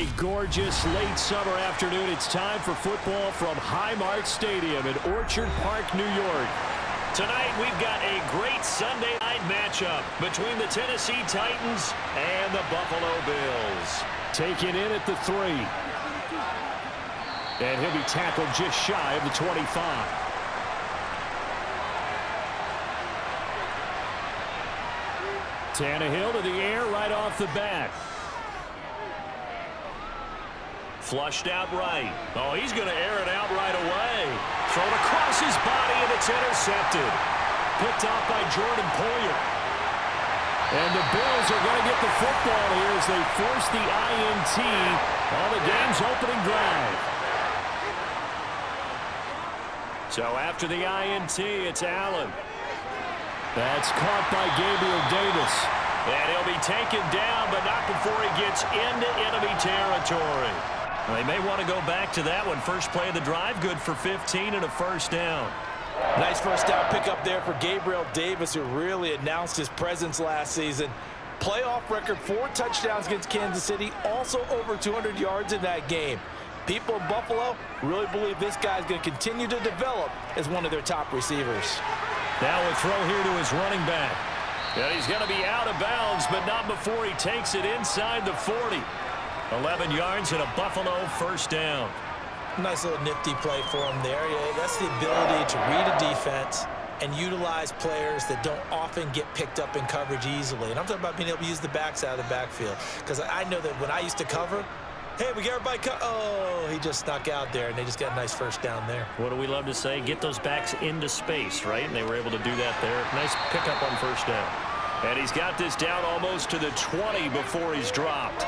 a gorgeous late summer afternoon. It's time for football from Highmark Stadium in Orchard Park, New York. Tonight, we've got a great Sunday night matchup between the Tennessee Titans and the Buffalo Bills. Taken in at the 3. And he'll be tackled just shy of the 25. Tannehill to the air right off the bat. Flushed out right. Oh, he's going to air it out right away. Thrown across his body, and it's intercepted. Picked off by Jordan Poyer. And the Bills are going to get the football here as they force the INT on the game's opening drive. So after the INT, it's Allen. That's caught by Gabriel Davis. And he'll be taken down, but not before he gets into enemy territory. They may want to go back to that one. First play of the drive, good for 15 and a first down. Nice first down pickup there for Gabriel Davis, who really announced his presence last season. Playoff record, 4 touchdowns against Kansas City, also over 200 yards in that game. People in Buffalo really believe this guy's going to continue to develop as one of their top receivers. Now a throw here to his running back. And he's going to be out of bounds, but not before he takes it inside the 40. 11 yards and a Buffalo first down. Nice little nifty play for him there. Yeah, that's the ability to read a defense and utilize players that don't often get picked up in coverage easily. And I'm talking about being able to use the backs out of the backfield. Because I know that when I used to cover, hey, we got everybody oh, he just snuck out there, and they just got a nice first down there. What do we love to say? Get those backs into space, right? And they were able to do that there. Nice pickup on first down. And he's got this down almost to the 20 before he's dropped.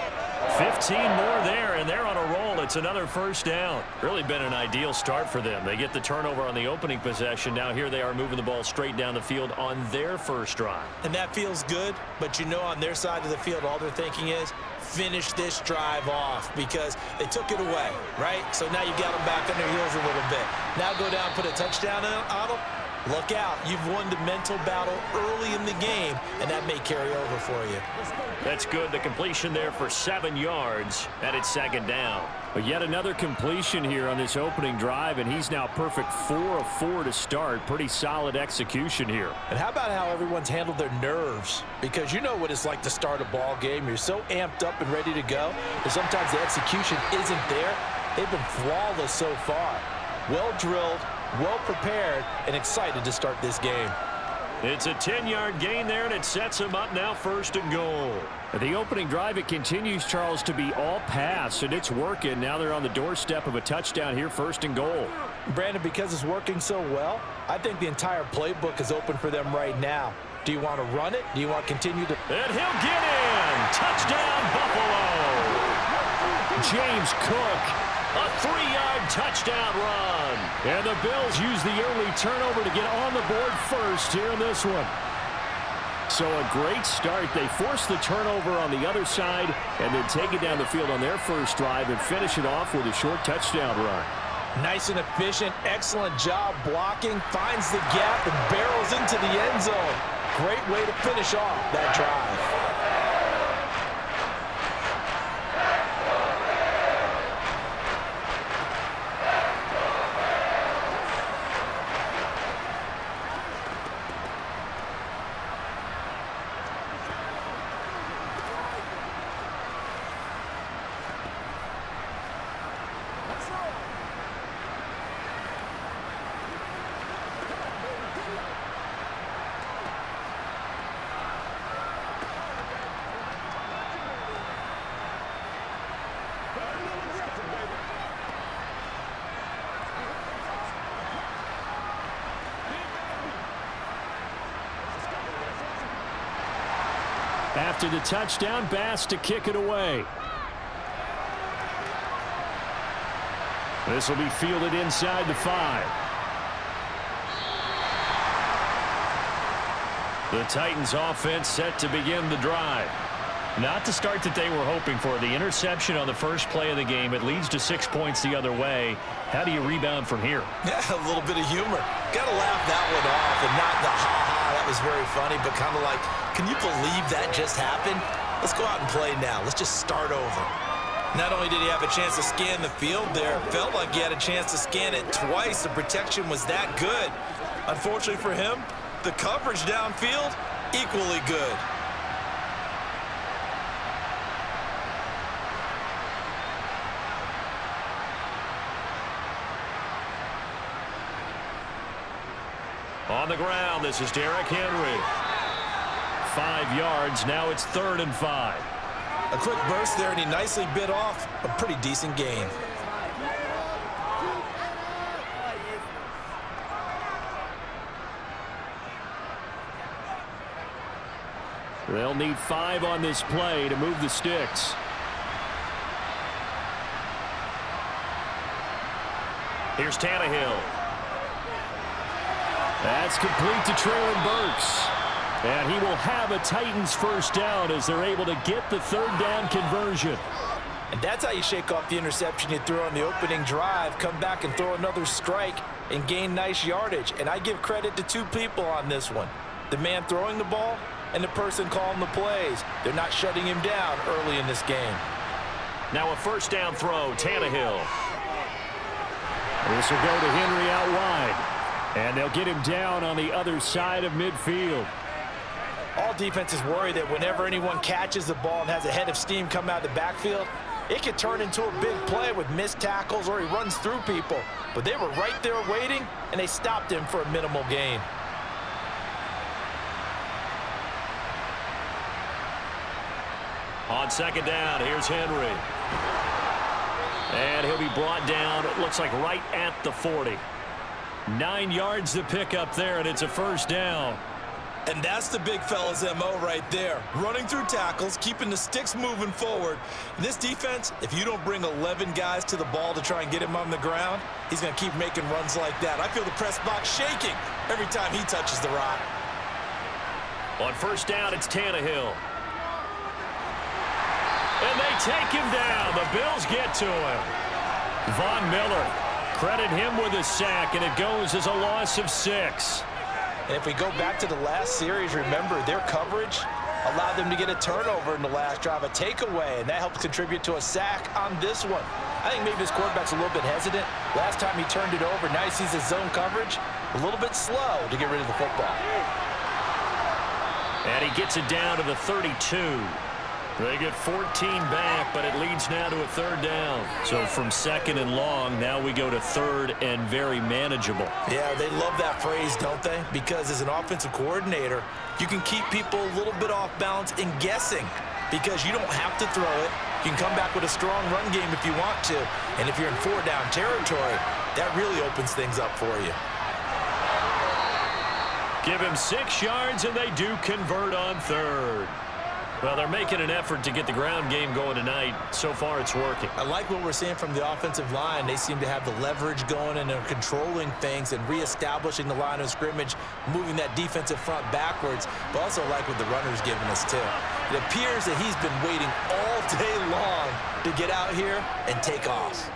15 more there, and they're on a roll. It's another first down. Really been an ideal start for them. They get the turnover on the opening possession. Now here they are moving the ball straight down the field on their first drive. And that feels good, but you know on their side of the field, all they're thinking is, finish this drive off because they took it away, right? So now you've got them back on their heels a little bit. Now go down, put a touchdown on them. Look out. You've won the mental battle early in the game, and that may carry over for you. That's good. The completion there for 7 yards, and it's second down. But yet another completion here on this opening drive, and he's now perfect 4 of 4 to start. Pretty solid execution here. And how about how everyone's handled their nerves? Because you know what it's like to start a ball game. You're so amped up and ready to go, and sometimes the execution isn't there. They've been flawless so far. Well drilled, well prepared, and excited to start this game. It's a 10-yard gain there, and it sets them up now first and goal. At the opening drive, it continues, Charles, to be all pass, and it's working. Now they're on the doorstep of a touchdown here, first and goal. Brandon, because it's working so well, I think the entire playbook is open for them right now. Do you want to run it? Do you want to continue to... And he'll get in! Touchdown, Buffalo! James Cook. A 3-yard touchdown run. And the Bills use the early turnover to get on the board first here in this one. So a great start. They force the turnover on the other side and then take it down the field on their first drive and finish it off with a short touchdown run. Nice and efficient. Excellent job blocking. Finds the gap and barrels into the end zone. Great way to finish off that drive. After the touchdown, Bass to kick it away. This will be fielded inside the 5. The Titans offense set to begin the drive. Not the start that they were hoping for. The interception on the first play of the game. It leads to 6 points the other way. How do you rebound from here? Yeah, a little bit of humor. Got to laugh that one off and not the ha-ha. That was very funny, but kind of like, can you believe that just happened? Let's go out and play now. Let's just start over. Not only did he have a chance to scan the field there, it felt like he had a chance to scan it twice. The protection was that good. Unfortunately for him, the coverage downfield, equally good. On the ground, this is Derrick Henry. 5 yards, now it's 3rd and 5. A quick burst there, and he nicely bit off a pretty decent gain. They'll need 5 on this play to move the sticks. Here's Tannehill. That's complete to Traylon Burks. And he will have a Titans first down as they're able to get the 3rd down conversion. And that's how you shake off the interception you threw on the opening drive, come back and throw another strike and gain nice yardage. And I give credit to 2 people on this one. The man throwing the ball and the person calling the plays. They're not shutting him down early in this game. Now a first down throw, Tannehill. This will go to Henry out wide. And they'll get him down on the other side of midfield. All defenses worry that whenever anyone catches the ball and has a head of steam come out of the backfield, it could turn into a big play with missed tackles or he runs through people. But they were right there waiting, and they stopped him for a minimal gain. On 2nd down, here's Henry. And he'll be brought down, it looks like right at the 40. 9 yards to pick up there, and it's a first down. And that's the big fella's MO right there. Running through tackles, keeping the sticks moving forward. This defense, if you don't bring 11 guys to the ball to try and get him on the ground, he's going to keep making runs like that. I feel the press box shaking every time he touches the rock. On first down, it's Tannehill. And they take him down. The Bills get to him. Von Miller, credit him with a sack, and it goes as a loss of 6. And if we go back to the last series, remember, their coverage allowed them to get a turnover in the last drive, a takeaway, and that helps contribute to a sack on this one. I think maybe this quarterback's a little bit hesitant. Last time he turned it over, now he sees his zone coverage a little bit slow to get rid of the football. And he gets it down to the 32. They get 14 back, but it leads now to a 3rd down. So from 2nd and long, now we go to 3rd and very manageable. Yeah, they love that phrase, don't they? Because as an offensive coordinator, you can keep people a little bit off balance and guessing because you don't have to throw it. You can come back with a strong run game if you want to. And if you're in 4-down territory, that really opens things up for you. Give him 6 yards, and they do convert on 3rd. Well, they're making an effort to get the ground game going tonight. So far, it's working. I like what we're seeing from the offensive line. They seem to have the leverage going, and they're controlling things and reestablishing the line of scrimmage, moving that defensive front backwards, but also like what the runner's giving us, too. It appears that he's been waiting all day long to get out here and take off.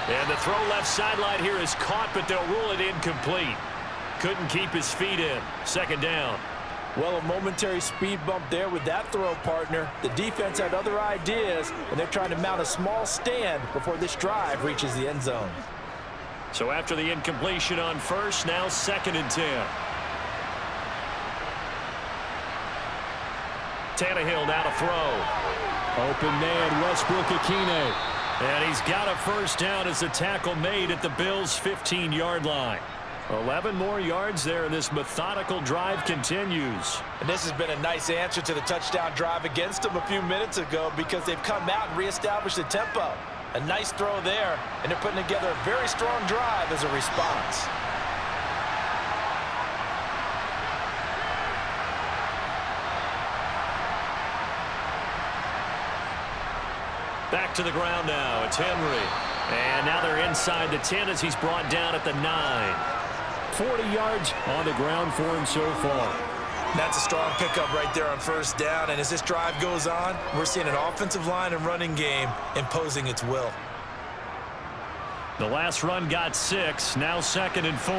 And the throw left sideline here is caught, but they'll rule it incomplete. Couldn't keep his feet in. 2nd down. Well, a momentary speed bump there with that throw, partner. The defense had other ideas, and they're trying to mount a small stand before this drive reaches the end zone. So after the incompletion on first, now 2nd and 10. Tannehill now to throw. Open man, Westbrook-Ikhine. And he's got a first down as the tackle made at the Bills' 15-yard line. 11 more yards there, and this methodical drive continues. And this has been a nice answer to the touchdown drive against them a few minutes ago because they've come out and reestablished the tempo. A nice throw there, and they're putting together a very strong drive as a response. Back to the ground now. It's Henry. And now they're inside the 10 as he's brought down at the 9. 40 yards on the ground for him so far. That's a strong pickup right there on first down. And as this drive goes on, we're seeing an offensive line and running game imposing its will. The last run got 6. Now 2nd and 4.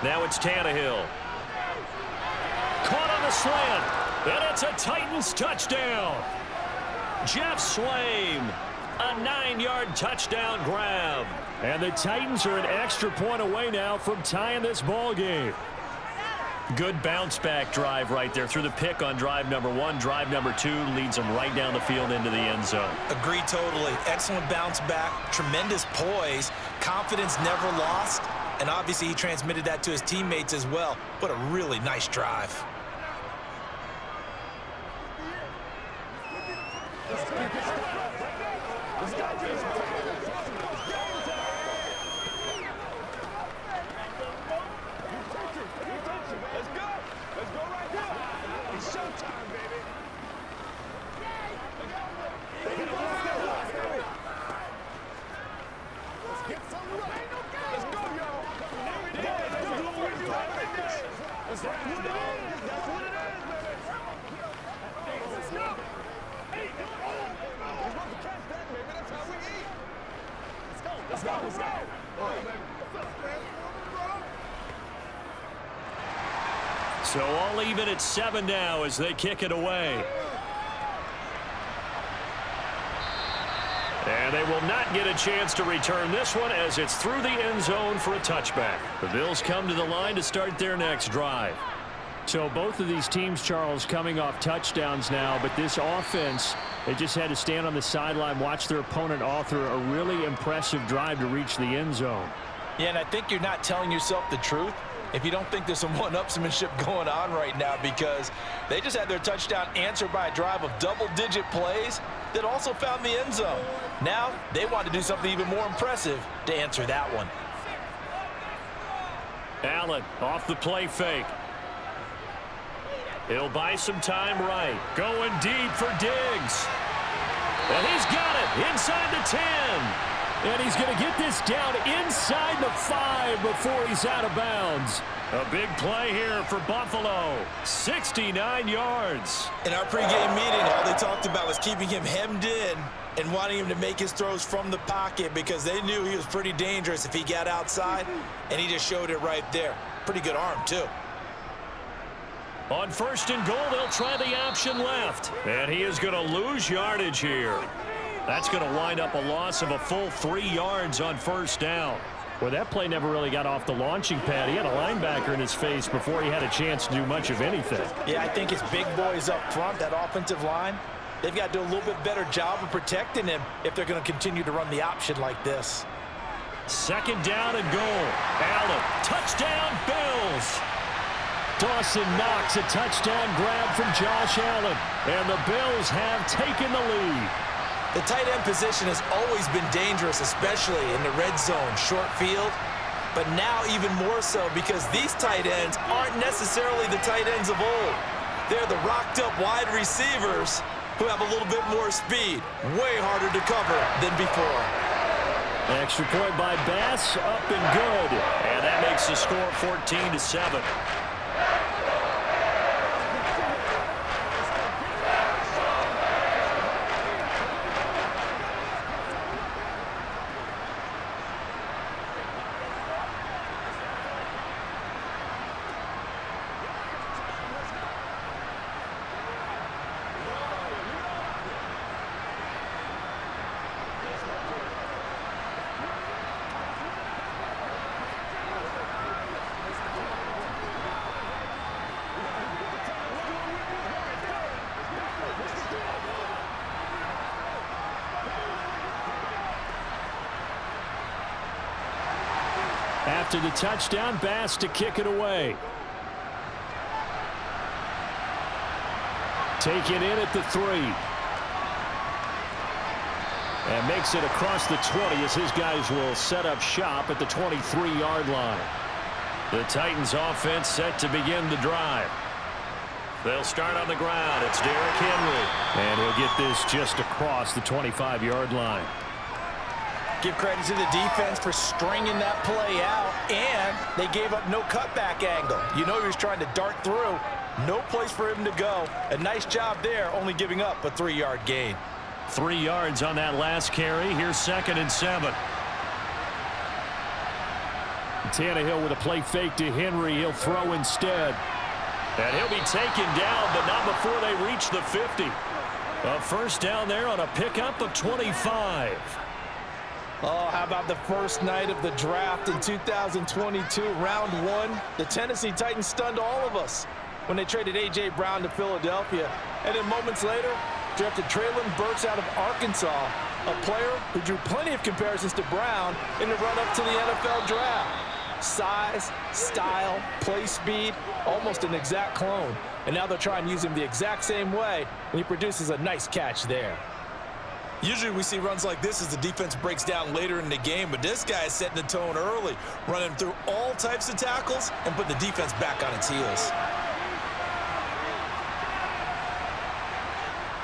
Now it's Tannehill. Caught on the slant. And it's a Titans touchdown. Jeff Swaim, a 9-yard touchdown grab. And the Titans are an extra point away now from tying this ball game. Good bounce-back drive right there through the pick on drive number 1. Drive number 2 leads them right down the field into the end zone. Agree totally. Excellent bounce back, tremendous poise, confidence never lost, and obviously he transmitted that to his teammates as well. What a really nice drive. So all even at 7 now as they kick it away. And they will not get a chance to return this one as it's through the end zone for a touchback. The Bills come to the line to start their next drive. So both of these teams, Charles, coming off touchdowns now, but this offense, they just had to stand on the sideline, watch their opponent author a really impressive drive to reach the end zone. Yeah, and I think you're not telling yourself the truth if you don't think there's some one-upsmanship going on right now, because they just had their touchdown answered by a drive of double-digit plays that also found the end zone. Now they want to do something even more impressive to answer that one. Allen off the play fake. He'll buy some time right. Going deep for Diggs. And he's got it inside the 10. And he's going to get this down inside the 5 before he's out of bounds. A big play here for Buffalo. 69 yards. In our pregame meeting, all they talked about was keeping him hemmed in and wanting him to make his throws from the pocket because they knew he was pretty dangerous if he got outside, and he just showed it right there. Pretty good arm, too. On 1st and goal, they'll try the option left. And he is going to lose yardage here. That's going to wind up a loss of a full 3 yards on 1st down. Well, that play never really got off the launching pad. He had a linebacker in his face before he had a chance to do much of anything. Yeah, I think his big boys up front, that offensive line, they've got to do a little bit better job of protecting him if they're going to continue to run the option like this. 2nd down and goal. Allen, touchdown Bills. Dawson Knox, a touchdown grab from Josh Allen. And the Bills have taken the lead. The tight end position has always been dangerous, especially in the red zone, short field. But now even more so because these tight ends aren't necessarily the tight ends of old. They're the rocked-up wide receivers who have a little bit more speed. Way harder to cover than before. Extra point by Bass, up and good. And that makes the score 14-7. After the touchdown, Bass to kick it away. Taken in at the 3. And makes it across the 20 as his guys will set up shop at the 23-yard line. The Titans offense set to begin the drive. They'll start on the ground. It's Derrick Henry. And he'll get this just across the 25-yard line. Give credit to the defense for stringing that play out, and they gave up no cutback angle. You know he was trying to dart through. No place for him to go. A nice job there, only giving up a 3-yard gain. 3 yards on that last carry. Here's 2nd and 7. Tannehill with a play fake to Henry. He'll throw instead. And he'll be taken down, but not before they reach the 50. A first down there on a pickup of 25. Oh, how about the first night of the draft in 2022, round one? The Tennessee Titans stunned all of us when they traded A.J. Brown to Philadelphia. And then moments later, drafted Treylon Burks out of Arkansas, a player who drew plenty of comparisons to Brown in the run-up to the NFL draft. Size, style, play speed, almost an exact clone. And now they're trying to use him the exact same way, and he produces a nice catch there. Usually we see runs like this as the defense breaks down later in the game, but this guy is setting the tone early, running through all types of tackles and putting the defense back on its heels.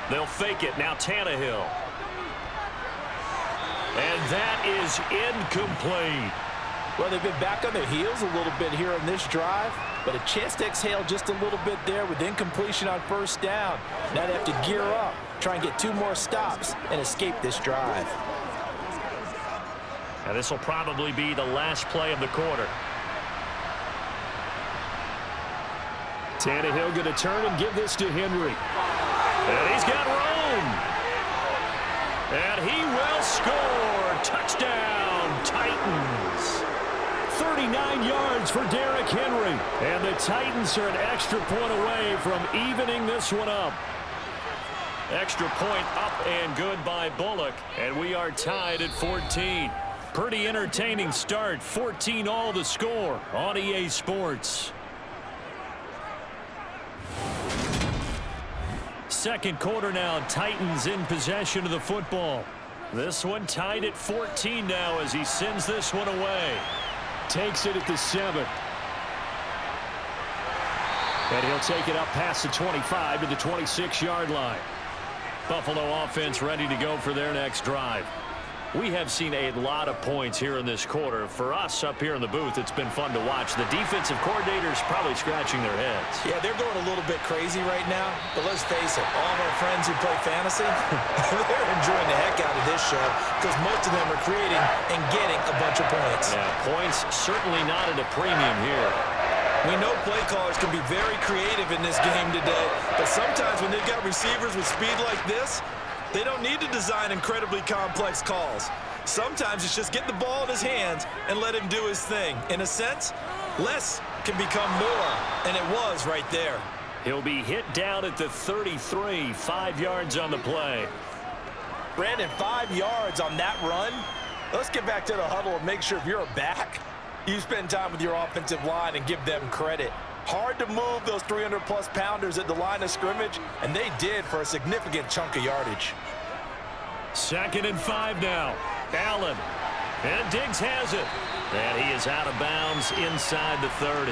They'll fake it. Now Tannehill. And that is incomplete. Well, they've been back on their heels a little bit here on this drive, but a chance to exhale just a little bit there with incompletion on first down. Now they have to gear up, try and get 2 more stops, and escape this drive. Now this will probably be the last play of the quarter. Tannehill going to turn and give this to Henry. And he's got room. And he will score. Touchdown, Titans. 39 yards for Derrick Henry. And the Titans are an extra point away from evening this one up. Extra point up and good by Bullock. And we are tied at 14. Pretty entertaining start. 14 all the score on EA Sports. Second quarter now. Titans in possession of the football. This one tied at 14 now as he sends this one away. Takes it at the 7. And he'll take it up past the 25 to the 26-yard line. Buffalo offense ready to go for their next drive. We have seen a lot of points here in this quarter. For us up here in the booth, it's been fun to watch. The defensive coordinators probably scratching their heads. Yeah, they're going a little bit crazy right now. But let's face it, all of our friends who play fantasy, they're enjoying the heck out of this show because most of them are creating and getting a bunch of points. Yeah, points certainly not at a premium here. We know play callers can be very creative in this game today, but sometimes when they've got receivers with speed like this, they don't need to design incredibly complex calls. Sometimes it's just get the ball in his hands and let him do his thing. In a sense, less can become more, and it was right there. He'll be hit down at the 33, 5 yards on the play. Brandon, 5 yards on that run. Let's get back to the huddle and make sure if you're a back, you spend time with your offensive line and give them credit. Hard to move those 300-plus pounders at the line of scrimmage, and they did for a significant chunk of yardage. 2nd and 5 now. Allen. And Diggs has it. And he is out of bounds inside the 30.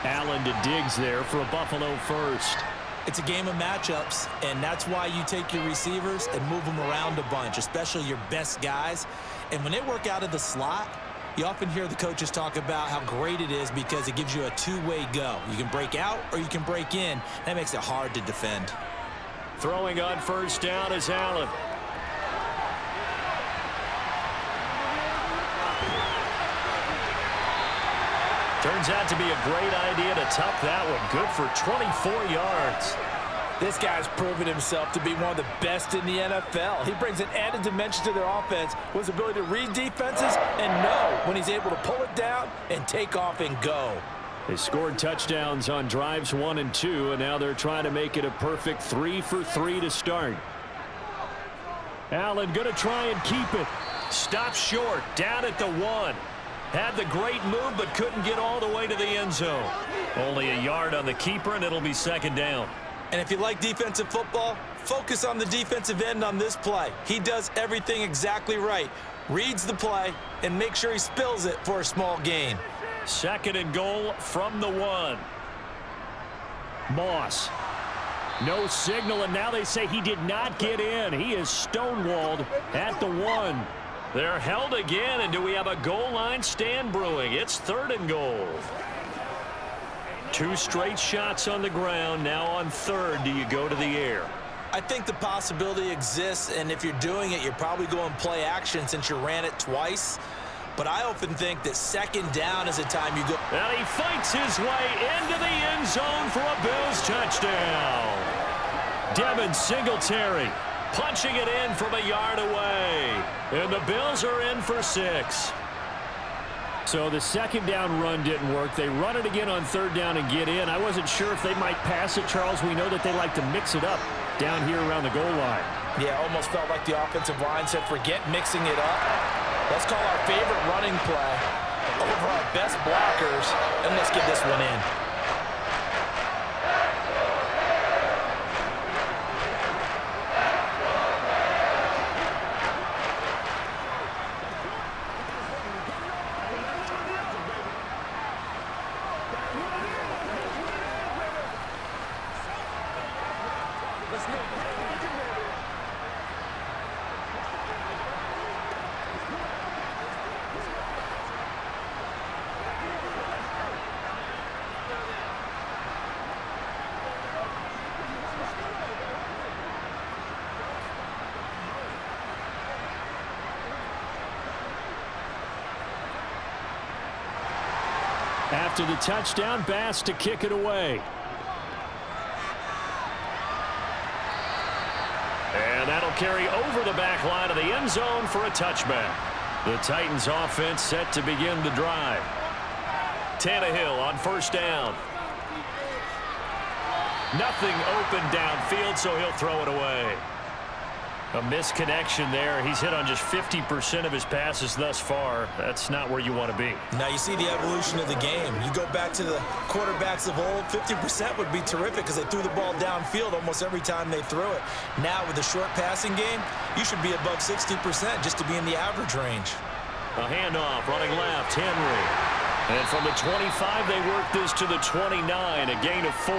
Allen to Diggs there for a Buffalo first. It's a game of matchups, and that's why you take your receivers and move them around a bunch, especially your best guys. And when they work out of the slot, you often hear the coaches talk about how great it is because it gives you a two-way go. You can break out or you can break in. That makes it hard to defend. Throwing on first down is Allen. Turns out to be a great idea to tuck that one. Good for 24 yards. This guy's proven himself to be one of the best in the NFL. He brings an added dimension to their offense with his ability to read defenses and know when he's able to pull it down and take off and go. They scored touchdowns on drives 1 and 2, and now they're trying to make it a perfect 3 for 3 to start. Allen going to try and keep it. Stops short, down at the 1. Had the great move, but couldn't get all the way to the end zone. Only a yard on the keeper, and it'll be 2nd down. And if you like defensive football, focus on the defensive end on this play. He does everything exactly right. Reads the play and makes sure he spills it for a small gain. 2nd and goal from the 1. Moss. No signal, and now they say he did not get in. He is stonewalled at the 1. They're held again, and do we have a goal line stand brewing? It's 3rd and goal. 2 straight shots on the ground. Now on 3rd, do you go to the air? I think the possibility exists, and if you're doing it, you're probably going play action since you ran it twice. but I often think that second down is a time you go. And he fights his way into the end zone for a Bills touchdown. Devin Singletary punching it in from a yard away. And the Bills are in for 6. So the second down run didn't work. They run it again on third down and get in. I wasn't sure if they might pass it, Charles. We know that they like to mix it up down here around the goal line. Yeah, almost felt like the offensive line said, forget mixing it up. Let's call our favorite running play over our best blockers, and let's get this one in. After the touchdown, Bass to kick it away. And that'll carry over the back line of the end zone for a touchback. The Titans offense set to begin the drive. Tannehill on first down. Nothing open downfield, so he'll throw it away. A misconnection there. He's hit on just 50% of his passes thus far. That's not where you want to be. Now you see the evolution of the game. You go back to the quarterbacks of old, 50% would be terrific because they threw the ball downfield almost every time they threw it. Now with the short passing game, you should be above 60% just to be in the average range. A handoff, running left, Henry. And from the 25, they work this to the 29, a gain of 4.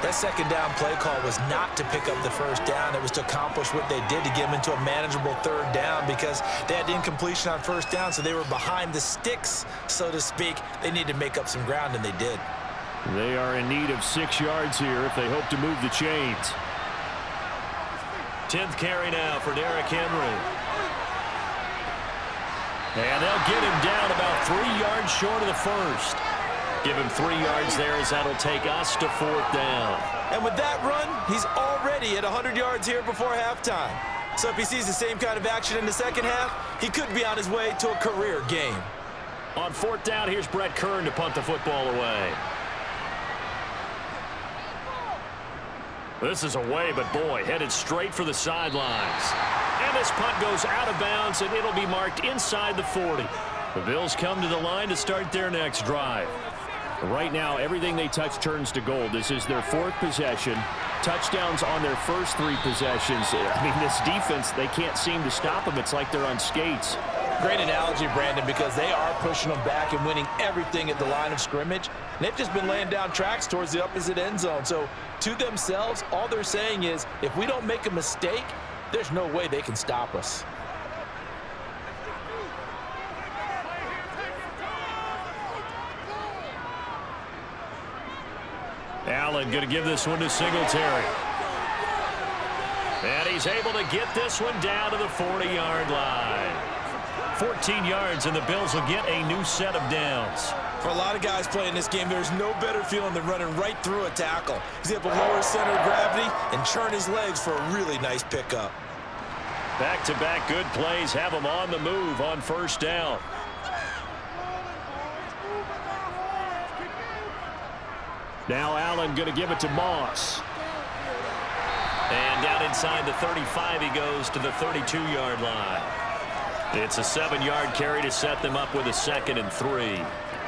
That second down play call was not to pick up the first down. It was to accomplish what they did to get them into a manageable third down because they had incompletion on first down, so they were behind the sticks, so to speak. They needed to make up some ground, and they did. They are in need of 6 yards here if they hope to move the chains. 10th carry now for Derrick Henry. And they'll get him down about 3 yards short of the first. Give him 3 yards there as that'll take us to 4th down. And with that run, he's already at 100 yards here before halftime. So if he sees the same kind of action in the second half, he could be on his way to a career game. On 4th down, here's Brett Kern to punt the football away. This is away, but boy, headed straight for the sidelines. And this punt goes out of bounds, and it'll be marked inside the 40. The Bills come to the line to start their next drive. Right now, everything they touch turns to gold. This is their 4th possession. Touchdowns on their first 3 possessions. I mean, this defense, they can't seem to stop them. It's like they're on skates. Great analogy, Brandon, because they are pushing them back and winning everything at the line of scrimmage. And they've just been laying down tracks towards the opposite end zone. So to themselves, all they're saying is, if we don't make a mistake, there's no way they can stop us. Allen going to give this one to Singletary. And he's able to get this one down to the 40-yard line. 14 yards, and the Bills will get a new set of downs. For a lot of guys playing this game, there's no better feeling than running right through a tackle. He's able to lower his center of gravity and churn his legs for a really nice pickup. Back-to-back good plays have him on the move on first down. Now Allen going to give it to Moss. And down inside the 35, he goes to the 32-yard line. It's a 7-yard carry to set them up with a 2nd and 3.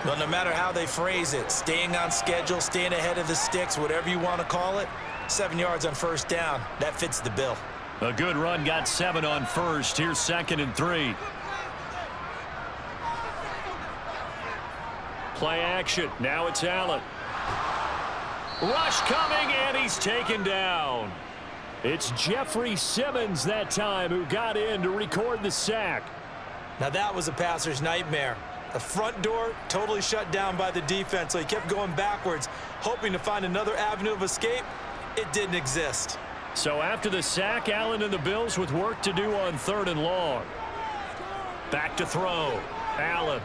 Well, no matter how they phrase it, staying on schedule, staying ahead of the sticks, whatever you want to call it, 7 yards on first down, that fits the bill. A good run, got 7 on first. Here's 2nd and 3. Play action. Now it's Allen. Rush coming, and he's taken down. It's Jeffrey Simmons that time who got in to record the sack. Now that was a passer's nightmare. The front door totally shut down by the defense, so he kept going backwards, hoping to find another avenue of escape. It didn't exist. So after the sack, Allen and the Bills with work to do on 3rd and long. Back to throw. Allen.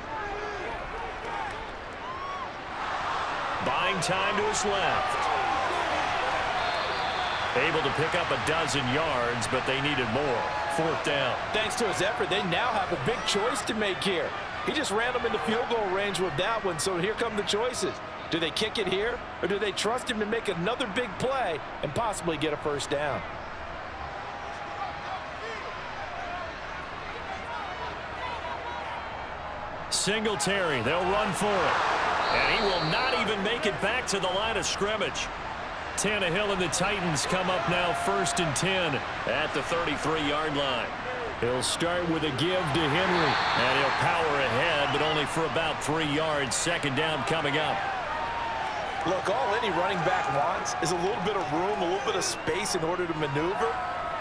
Buying time to his left. Able to pick up a dozen yards, but they needed more. 4th down. Thanks to his effort, they now have a big choice to make here. He just ran them into field goal range with that one, so here come the choices. Do they kick it here, or do they trust him to make another big play and possibly get a 1st down? Singletary, they'll run for it. And he will not even make it back to the line of scrimmage. Tannehill and the Titans come up now 1st and 10 at the 33-yard line. He'll start with a give to Henry, and he'll power ahead, but only for about 3 yards. 2nd down coming up. Look, all any running back wants is a little bit of room, a little bit of space in order to maneuver,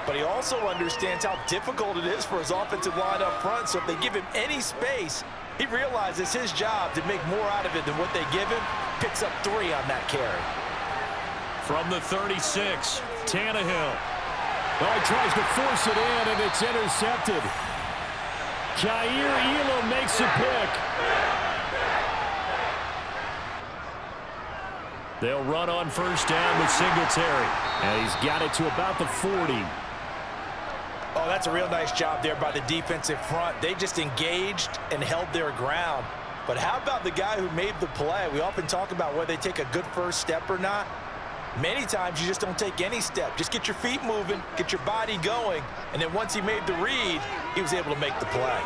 but he also understands how difficult it is for his offensive line up front, so if they give him any space, he realizes his job to make more out of it than what they give him, picks up 3 on that carry. From the 36, Tannehill. Oh, he tries to force it in, and it's intercepted. Kaiir Elam makes a pick. They'll run on 1st down with Singletary, and he's got it to about the 40. Oh, that's a real nice job there by the defensive front. They just engaged and held their ground. But how about the guy who made the play? We often talk about whether they take a good first step or not. Many times you just don't take any step. Just get your feet moving, get your body going, and then once he made the read, he was able to make the play.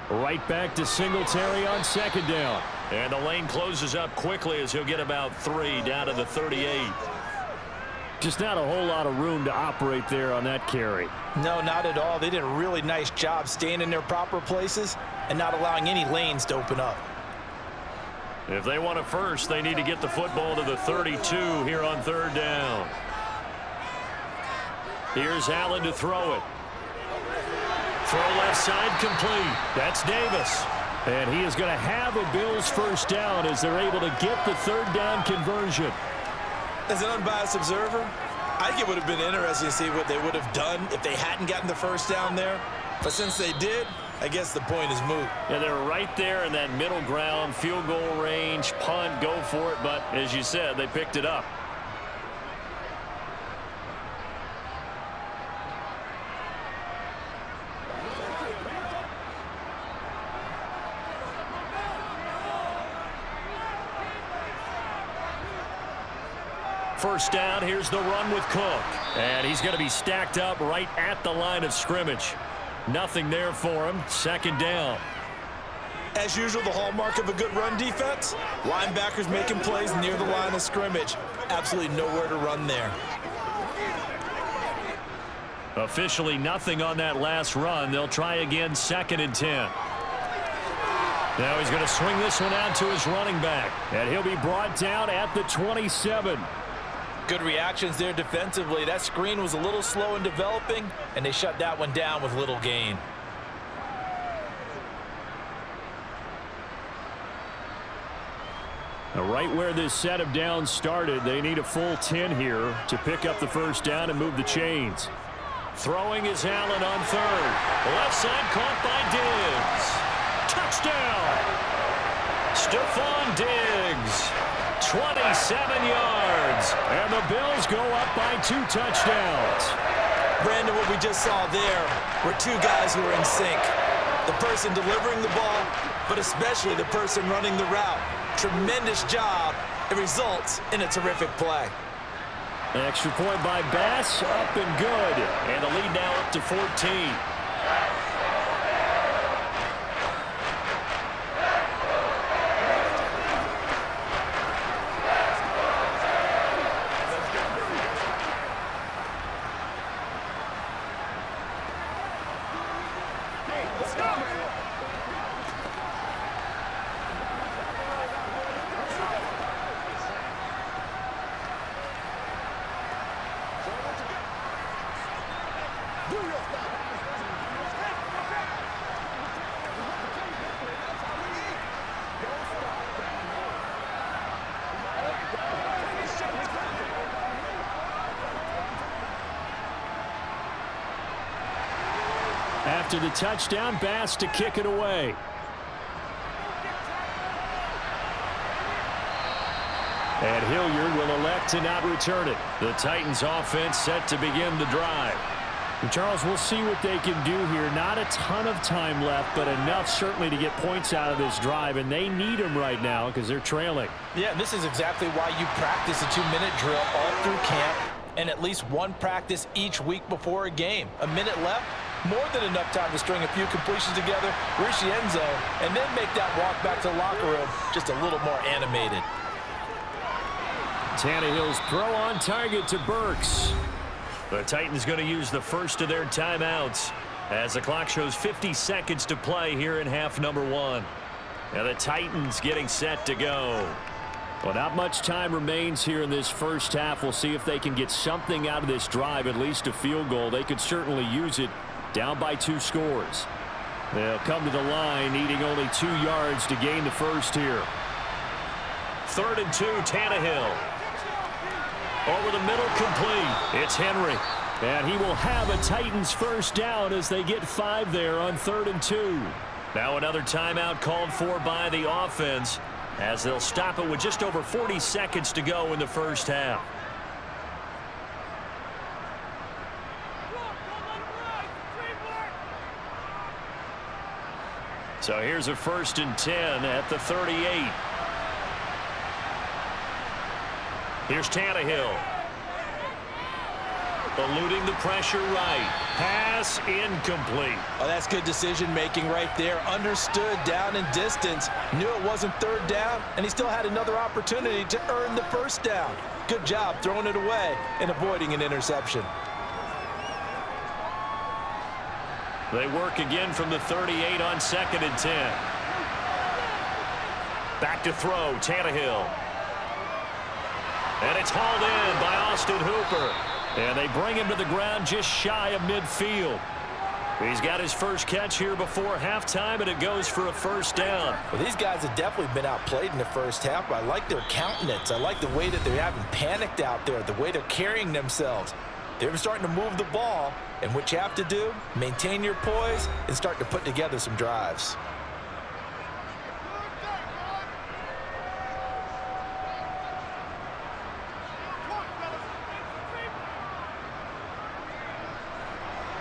Right back to Singletary on 2nd down. And the lane closes up quickly as he'll get about 3 down to the 38. Just not a whole lot of room to operate there on that carry. No, not at all. They did a really nice job staying in their proper places and not allowing any lanes to open up. If they want a 1st, they need to get the football to the 32 here on 3rd down. Here's Allen to throw it. Throw left side complete. That's Davis. And he is going to have a Bills 1st down as they're able to get the 3rd down conversion. As an unbiased observer, I think it would have been interesting to see what they would have done if they hadn't gotten the 1st down there. But since they did, I guess the point is moot. Yeah, they're right there in that middle ground, field goal range, punt, go for it. But as you said, they picked it up. First down, here's the run with Cook. And he's going to be stacked up right at the line of scrimmage. Nothing there for him. 2nd down. As usual, the hallmark of a good run defense, linebackers making plays near the line of scrimmage. Absolutely nowhere to run there. Officially nothing on that last run. They'll try again 2nd and 10. Now he's going to swing this one out to his running back. And he'll be brought down at the 27. Good reactions there defensively. That screen was a little slow in developing, and they shut that one down with little gain. Now right where this set of downs started, they need a full 10 here to pick up the 1st down and move the chains. Throwing is Allen on 3rd. Left side caught by Diggs. Touchdown! Stephon Diggs. 27 yards, and the Bills go up by 2 touchdowns. Brandon, what we just saw there were 2 guys who were in sync. The person delivering the ball, but especially the person running the route. Tremendous job. It results in a terrific play. An extra point by Bass, up and good. And the lead now up to 14. after the touchdown. Bass to kick it away. And Hilliard will elect to not return it. The Titans offense set to begin the drive. And Charles, we'll see what they can do here. Not a ton of time left, but enough certainly to get points out of this drive, and they need them right now because they're trailing. Yeah, and this is exactly why you practice a 2-minute drill all through camp and at least one practice each week before a game. A minute left, more than enough time to string a few completions together, reach the end zone, and then make that walk back to the locker room just a little more animated. Tannehill's throw on target to Burks. The Titans going to use the first of their timeouts as the clock shows 50 seconds to play here in half number 1. And the Titans getting set to go. Well, not much time remains here in this first half. We'll see if they can get something out of this drive, at least a field goal. They could certainly use it down by 2 scores. They'll come to the line needing only 2 yards to gain the first here. 3rd and 2, Tannehill. Over the middle, complete. It's Henry. And he will have a Titans first down as they get 5 there on 3rd and 2. Now another timeout called for by the offense as they'll stop it with just over 40 seconds to go in the first half. So here's a 1st and 10 at the 38. Here's Tannehill. Eluding the pressure right. Pass incomplete. Oh, that's good decision-making right there. Understood down and distance. Knew it wasn't 3rd down, and he still had another opportunity to earn the first down. Good job throwing it away and avoiding an interception. They work again from the 38 on 2nd and 10. Back to throw, Tannehill. And it's hauled in by Austin Hooper. And they bring him to the ground just shy of midfield. He's got his first catch here before halftime, and it goes for a first down. Well, these guys have definitely been outplayed in the first half, but I like their countenance. I like the way that they're having panicked out there, the way they're carrying themselves. They're starting to move the ball, and what you have to do, maintain your poise and start to put together some drives.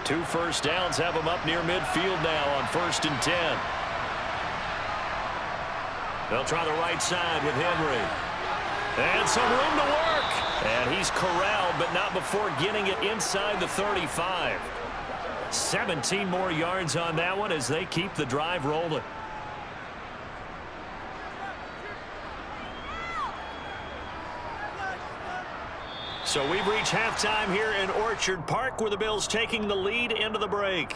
Two first downs have them up near midfield now on 1st and 10. They'll try the right side with Henry. And some room to work. And he's corralled, but not before getting it inside the 35. 17 more yards on that one as they keep the drive rolling. So we've reached halftime here in Orchard Park, where the Bills taking the lead into the break.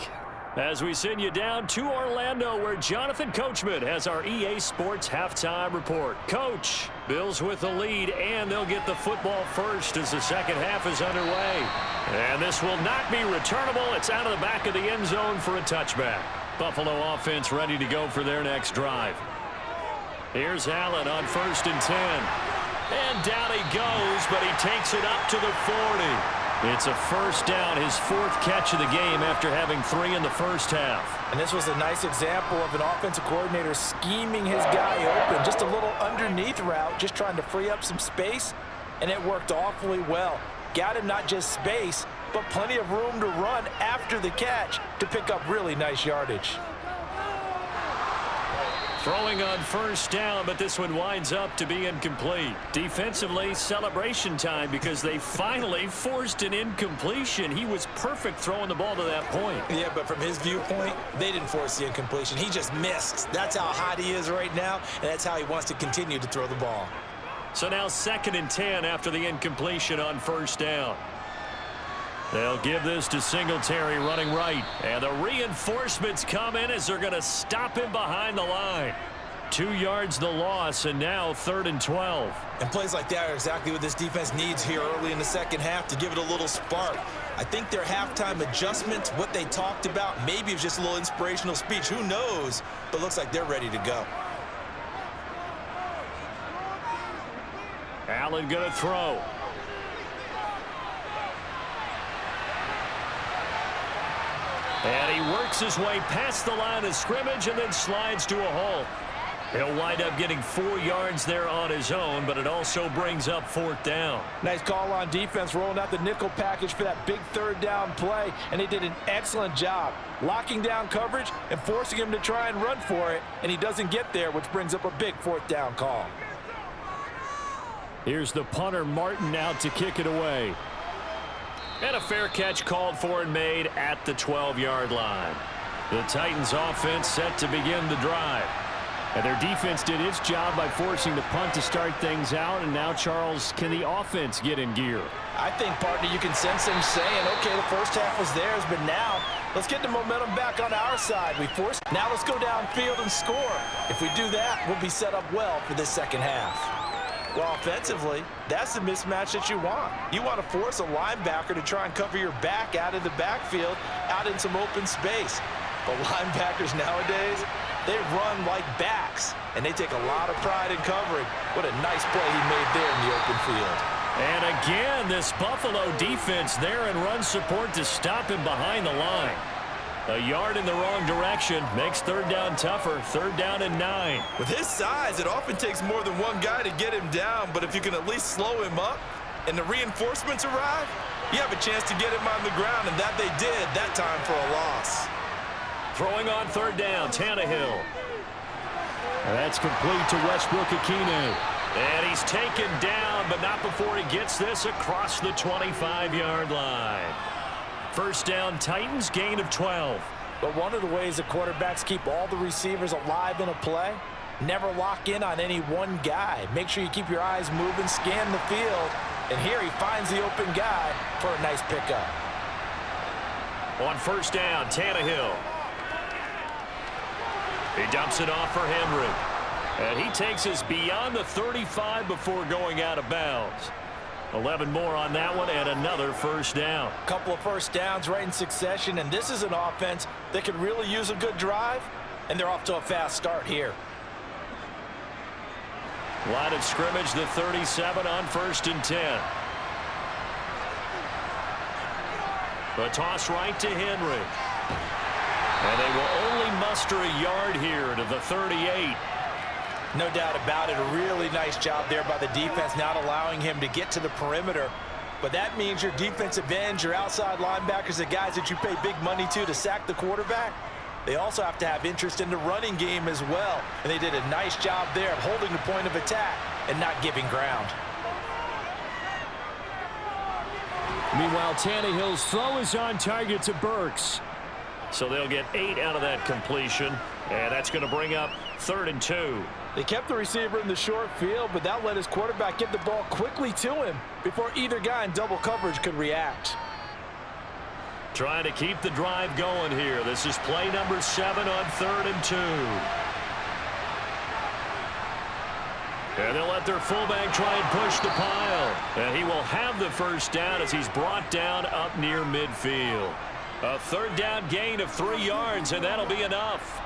As we send you down to Orlando, where Jonathan Coachman has our EA Sports halftime report. Coach, Bills with the lead, and they'll get the football first as the second half is underway. And this will not be returnable. It's out of the back of the end zone for a touchback. Buffalo offense ready to go for their next drive. Here's Allen on 1st and 10. And down he goes, but he takes it up to the 40. It's a first down, his 4th catch of the game after having 3 in the first half. And this was a nice example of an offensive coordinator scheming his guy open. Just a little underneath route, just trying to free up some space, and it worked awfully well. Got him not just space, but plenty of room to run after the catch to pick up really nice yardage. Throwing on first down, but this one winds up to be incomplete. Defensively, celebration time because they finally forced an incompletion. He was perfect throwing the ball to that point. Yeah, but from his viewpoint, they didn't force the incompletion. He just missed. That's how hot he is right now, and that's how he wants to continue to throw the ball. So now 2nd and 10 after the incompletion on first down. They'll give this to Singletary running right. And the reinforcements come in as they're going to stop him behind the line. 2 yards the loss, and now 3rd and 12. And plays like that are exactly what this defense needs here early in the second half to give it a little spark. I think their halftime adjustments, what they talked about, maybe it's just a little inspirational speech. Who knows? But looks like they're ready to go. Allen going to throw. And he works his way past the line of scrimmage and then slides to a halt. He'll wind up getting 4 yards there on his own, but it also brings up 4th down. Nice call on defense, rolling out the nickel package for that big 3rd down play, and they did an excellent job locking down coverage and forcing him to try and run for it, and he doesn't get there, which brings up a big 4th down call. Here's the punter, Martin, out to kick it away. And a fair catch called for and made at the 12-yard line. The Titans offense set to begin the drive. And their defense did its job by forcing the punt to start things out. And now, Charles, can the offense get in gear? I think, partner, you can sense them saying, okay, the first half was theirs, but now let's get the momentum back on our side. Now let's go downfield and score. If we do that, we'll be set up well for this second half. Well, offensively, that's the mismatch that you want. You want to force a linebacker to try and cover your back out of the backfield, out in some open space. But linebackers nowadays, they run like backs, and they take a lot of pride in covering. What a nice play he made there in the open field. And again, this Buffalo defense there in run support to stop him behind the line. A yard in the wrong direction makes 3rd down tougher. 3rd down and 9. With his size, it often takes more than one guy to get him down, but if you can at least slow him up and the reinforcements arrive, you have a chance to get him on the ground, and that they did that time for a loss. Throwing on 3rd down, Tannehill. That's complete to Westbrook-Ikhine. And he's taken down, but not before he gets this across the 25-yard line. 1st down, Titans, gain of 12. But one of the ways the quarterbacks keep all the receivers alive in a play, never lock in on any one guy. Make sure you keep your eyes moving, scan the field, and here he finds the open guy for a nice pickup. On 1st down, Tannehill. He dumps it off for Henry. And he takes us beyond the 35 before going out of bounds. 11 more on that one and another 1st down. A couple of 1st downs right in succession, and this is an offense that could really use a good drive, and they're off to a fast start here. Line of scrimmage, the 37 on 1st and 10. The toss right to Henry. And they will only muster a yard here to the 38. No doubt about it. A really nice job there by the defense, not allowing him to get to the perimeter. But that means your defensive ends, your outside linebackers, the guys that you pay big money to sack the quarterback, they also have to have interest in the running game as well. And they did a nice job there of holding the point of attack and not giving ground. Meanwhile, Tannehill's throw is on target to Burks. So they'll get 8 out of that completion, and that's going to bring up 3rd and 2. They kept the receiver in the short field, but that let his quarterback get the ball quickly to him before either guy in double coverage could react. Trying to keep the drive going here. This is play number 7 on 3rd and 2. And they'll let their fullback try and push the pile. And he will have the 1st down as he's brought down up near midfield. A 3rd down gain of 3 yards, and that'll be enough.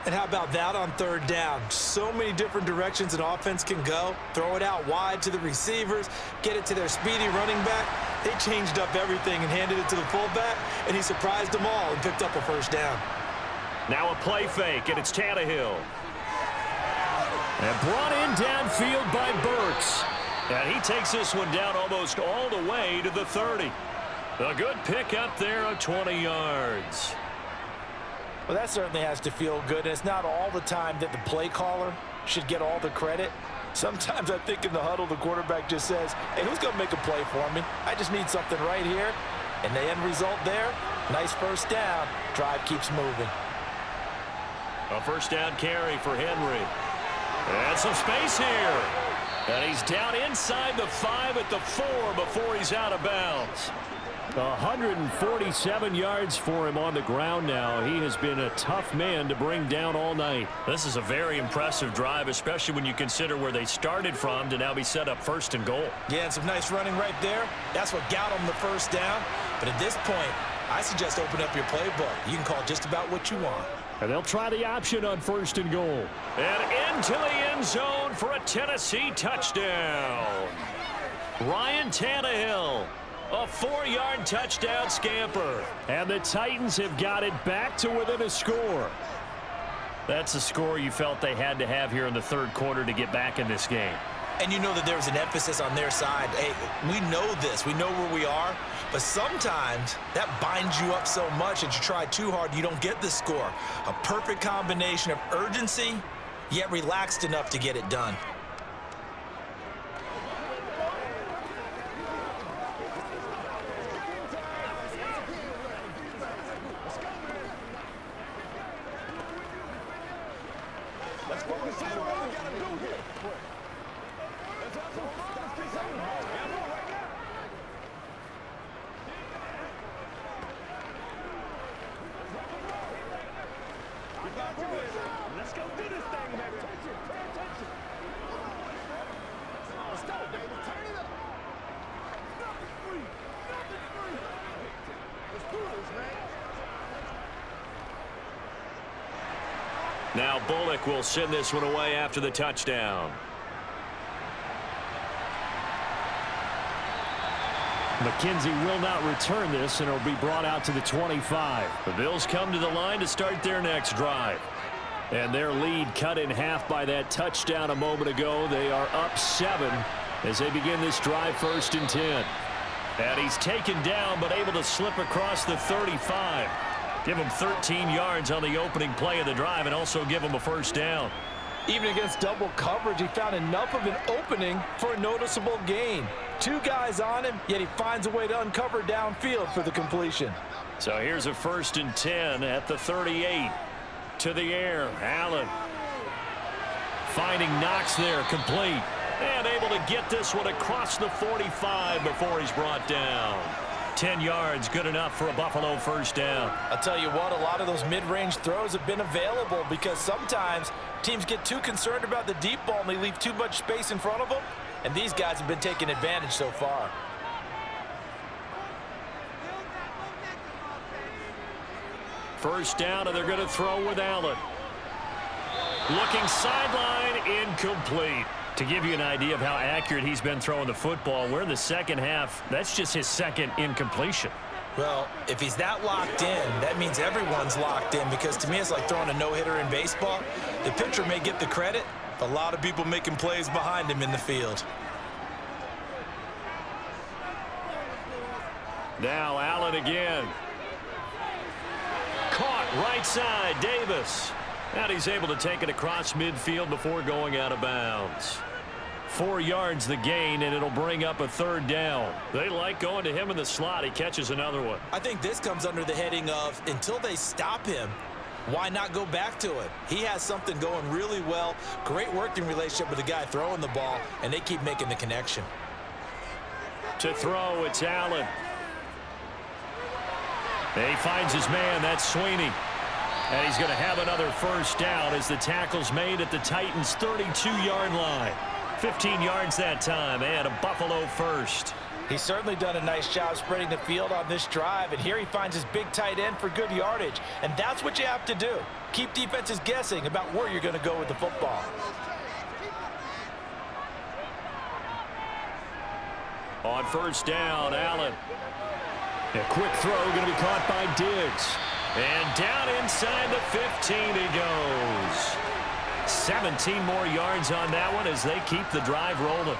And how about that on 3rd down? So many different directions an offense can go. Throw it out wide to the receivers, get it to their speedy running back. They changed up everything and handed it to the fullback, and he surprised them all and picked up a 1st down. Now a play fake, and it's Tannehill. And brought in downfield by Burks. And he takes this one down almost all the way to the 30. A good pick up there of 20 yards. Well, that certainly has to feel good. And it's not all the time that the play caller should get all the credit. Sometimes I think in the huddle, the quarterback just says, hey, who's going to make a play for me? I just need something right here. And the end result there, nice 1st down. Drive keeps moving. A 1st down carry for Henry. And some space here. And he's down inside the 5 at the 4 before he's out of bounds. 147 yards for him on the ground now. He has been a tough man to bring down all night. This is a very impressive drive, especially when you consider where they started from to now be set up 1st and goal. Yeah, and some nice running right there. That's what got them the 1st down. But at this point, I suggest open up your playbook. You can call just about what you want. And they'll try the option on 1st and goal. And into the end zone for a Tennessee touchdown. Ryan Tannehill A 4-yard touchdown scamper. And the Titans have got it back to within a score. That's a score you felt they had to have here in the third quarter to get back in this game. And you know that there was an emphasis on their side. Hey, we know this. We know where we are. But sometimes that binds you up so much that you try too hard, you don't get the score. A perfect combination of urgency, yet relaxed enough to get it done. Let's go do this thing, baby. Pay attention. Let's go, baby. Turn it up. Nothing free. Nothing free. Let's do this, man. Now Bullock will send this one away after the touchdown. McKenzie will not return this, and it'll be brought out to the 25. The Bills come to the line to start their next drive. And their lead cut in half by that touchdown a moment ago. They are up 7 as they begin this drive, 1st and 10. And he's taken down but able to slip across the 35. Give him 13 yards on the opening play of the drive and also give him a first down. Even against double coverage, he found enough of an opening for a noticeable gain. 2 guys on him, yet he finds a way to uncover downfield for the completion. So here's a 1st and 10 at the 38. To the air, Allen. Finding Knox there, complete. And able to get this one across the 45 before he's brought down. 10 yards, good enough for a Buffalo first down. I'll tell you what, a lot of those mid-range throws have been available because sometimes teams get too concerned about the deep ball and they leave too much space in front of them. And these guys have been taking advantage so far. First down, and they're going to throw with Allen. Looking sideline, incomplete. To give you an idea of how accurate he's been throwing the football, we're in the second half. That's just his second incompletion. Well, if he's that locked in, that means everyone's locked in, because to me it's like throwing a no-hitter in baseball. The pitcher may get the credit, but a lot of people making plays behind him in the field. Now Allen again. Caught right side, Davis. And he's able to take it across midfield before going out of bounds. 4 yards the gain, and it'll bring up a 3rd down. They like going to him in the slot. He catches another one. I think this comes under the heading of, until they stop him, why not go back to it? He has something going really well. Great working relationship with the guy throwing the ball, and they keep making the connection. To throw, it's Allen. He finds his man. That's Sweeney. And he's going to have another first down as the tackle's made at the Titans' 32-yard line. 15 yards that time, and a Buffalo first. He's certainly done a nice job spreading the field on this drive, and here he finds his big tight end for good yardage. And that's what you have to do. Keep defenses guessing about where you're going to go with the football. On first down, Allen. A quick throw going to be caught by Diggs. And down inside the 15 he goes. 17 more yards on that one as they keep the drive rolling.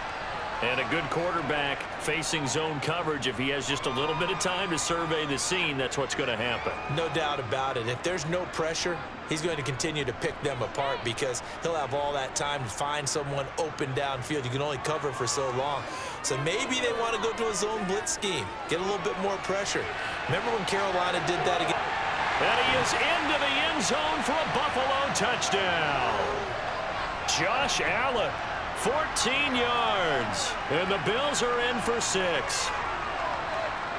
And a good quarterback facing zone coverage. If he has just a little bit of time to survey the scene, that's what's going to happen. No doubt about it. If there's no pressure, he's going to continue to pick them apart because he'll have all that time to find someone open downfield. You can only cover for so long. So maybe they want to go to a zone blitz scheme, get a little bit more pressure. Remember when Carolina did that again? And he is into the end zone for a Buffalo touchdown. Josh Allen, 14 yards. And the Bills are in for 6.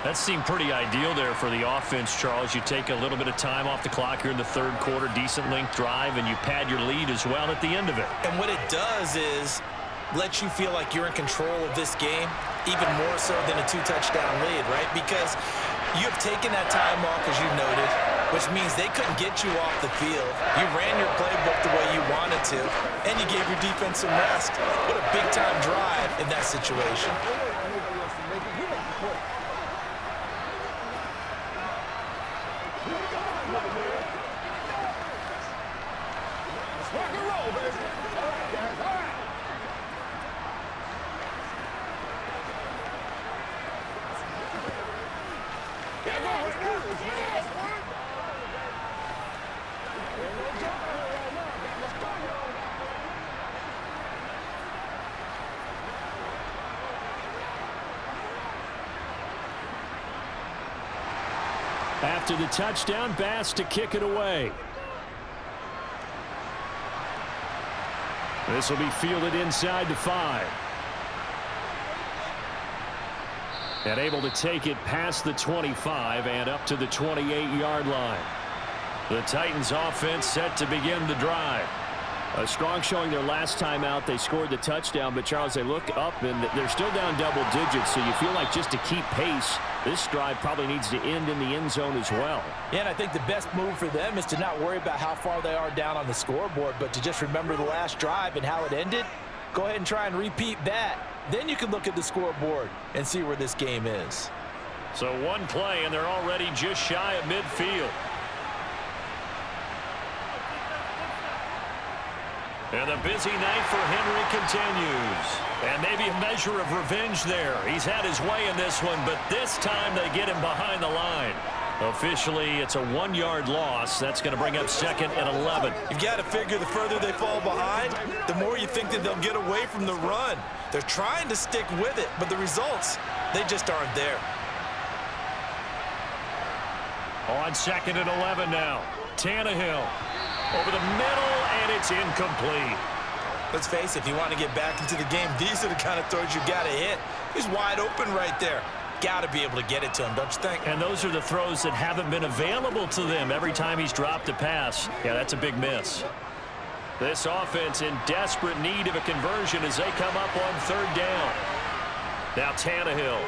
That seemed pretty ideal there for the offense, Charles. You take a little bit of time off the clock here in the third quarter, decent length drive, and you pad your lead as well at the end of it. And what it does is let you feel like you're in control of this game, even more so than a 2-touchdown lead, right? Because you have taken that time off, as you noted, which means they couldn't get you off the field. You ran your playbook the way you wanted to, and you gave your defense some rest. What a big-time drive in that situation. After the touchdown, Bass to kick it away. This will be fielded inside the 5. And able to take it past the 25 and up to the 28-yard line. The Titans offense set to begin the drive. A strong showing their last time out. They scored the touchdown, but Charles, they look up and they're still down double digits, so you feel like just to keep pace, this drive probably needs to end in the end zone as well. Yeah, and I think the best move for them is to not worry about how far they are down on the scoreboard, but to just remember the last drive and how it ended. Go ahead and try and repeat that. Then you can look at the scoreboard and see where this game is. So one play, and they're already just shy of midfield. And the busy night for Henry continues. And maybe a measure of revenge there. He's had his way in this one, but this time they get him behind the line. Officially, it's a 1-yard loss. That's going to bring up second and 11. You've got to figure the further they fall behind, the more you think that they'll get away from the run. They're trying to stick with it, but the results, they just aren't there. On second and 11 now. Tannehill over the middle, and it's incomplete. Let's face it, if you want to get back into the game, these are the kind of throws you got to hit. He's wide open right there. Got to be able to get it to him, don't you think? And those are the throws that haven't been available to them every time he's dropped a pass. Yeah, that's a big miss. This offense in desperate need of a conversion as they come up on third down. Now Tannehill.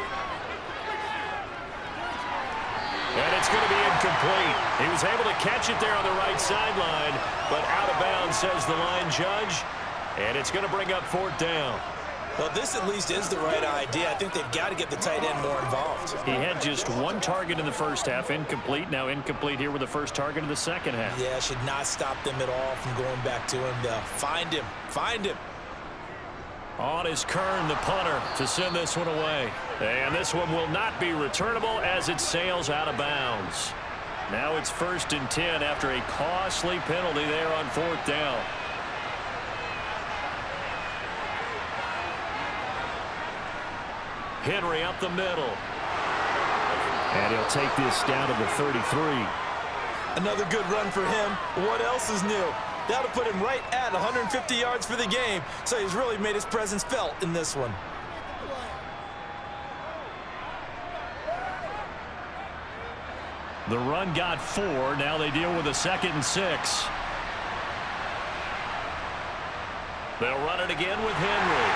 And it's going to be incomplete. He was able to catch it there on the right sideline, but out of bounds, says the line judge. And it's going to bring up fourth down. Well, this at least is the right idea. I think they've got to get the tight end more involved. He had just one target in the first half, incomplete. Now incomplete here with the first target of the second half. Yeah, should not stop them at all from going back to him. Find him. Find him. On is Kern, the punter, to send this one away. And this one will not be returnable as it sails out of bounds. Now it's 1st and 10 after a costly penalty there on fourth down. Henry up the middle. And he'll take this down to the 33. Another good run for him. What else is new? That'll put him right at 150 yards for the game. So he's really made his presence felt in this one. The run got 4. Now they deal with a 2nd and 6. They'll run it again with Henry.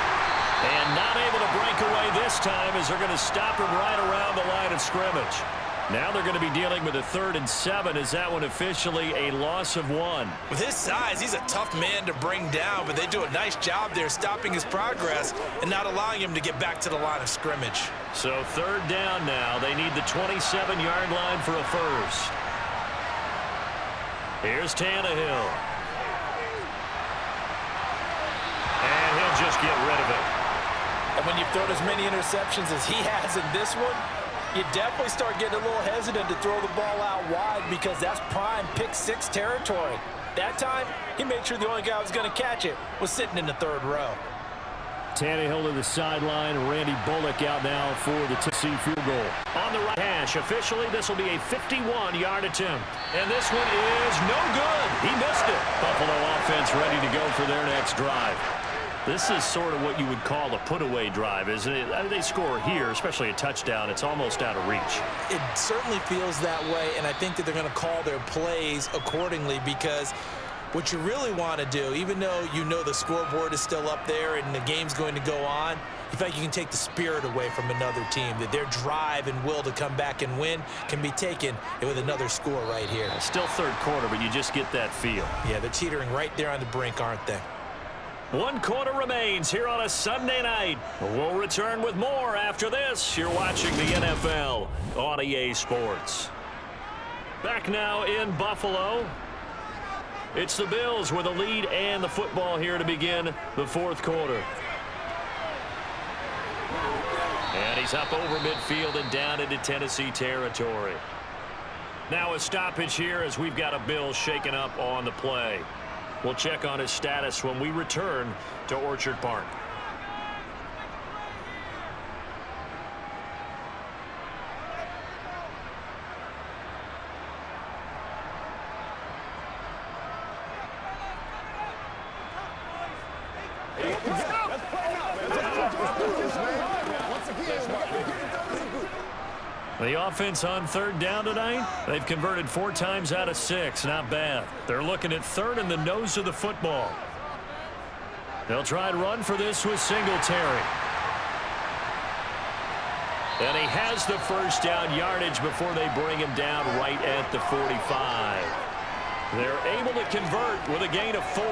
And not able to break away this time as they're going to stop him right around the line of scrimmage. Now they're going to be dealing with a 3rd and 7 as that one officially a loss of 1. With his size, he's a tough man to bring down, but they do a nice job there stopping his progress and not allowing him to get back to the line of scrimmage. So 3rd down now. They need the 27-yard line for a first. Here's Tannehill. And he'll just get rid of it. And when you've thrown as many interceptions as he has in this one, you definitely start getting a little hesitant to throw the ball out wide because that's prime pick-6 territory. That time, he made sure the only guy who was going to catch it was sitting in the 3rd row. Tannehill to the sideline. Randy Bullock out now for the Tennessee field goal. On the right hash, officially, this will be a 51-yard attempt. And this one is no good. He missed it. Buffalo offense ready to go for their next drive. This is sort of what you would call a put-away drive, isn't it? They score here, especially a touchdown. It's almost out of reach. It certainly feels that way, and I think that they're going to call their plays accordingly because what you really want to do, even though you know the scoreboard is still up there and the game's going to go on, you feel like you can take the spirit away from another team, that their drive and will to come back and win can be taken with another score right here. Still 3rd quarter, but you just get that feel. Yeah, they're teetering right there on the brink, aren't they? 1 quarter remains here on a Sunday night. We'll return with more after this. You're watching the NFL on EA Sports. Back now in Buffalo. It's the Bills with a lead and the football here to begin the 4th quarter. And he's up over midfield and down into Tennessee territory. Now a stoppage here as we've got a Bills shaken up on the play. We'll check on his status when we return to Orchard Park. The offense on third down tonight, they've converted 4 times out of 6. Not bad. They're looking at third in the nose of the football. They'll try and run for this with Singletary. And he has the first down yardage before they bring him down right at the 45. They're able to convert with a gain of 4.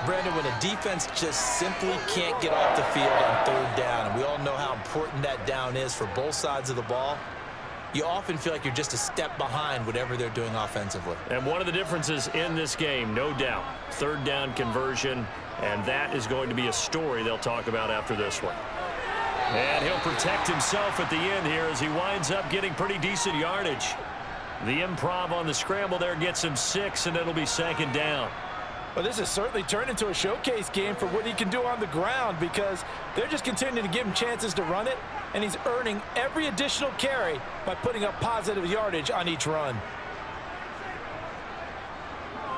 Brandon, when a defense just simply can't get off the field on third down, and we all know how important that down is for both sides of the ball, you often feel like you're just a step behind whatever they're doing offensively. And one of the differences in this game, no doubt, third down conversion, and that is going to be a story they'll talk about after this one. And he'll protect himself at the end here as he winds up getting pretty decent yardage. The improv on the scramble there gets him 6, and it'll be second down. Well, this has certainly turned into a showcase game for what he can do on the ground because they're just continuing to give him chances to run it, and he's earning every additional carry by putting up positive yardage on each run.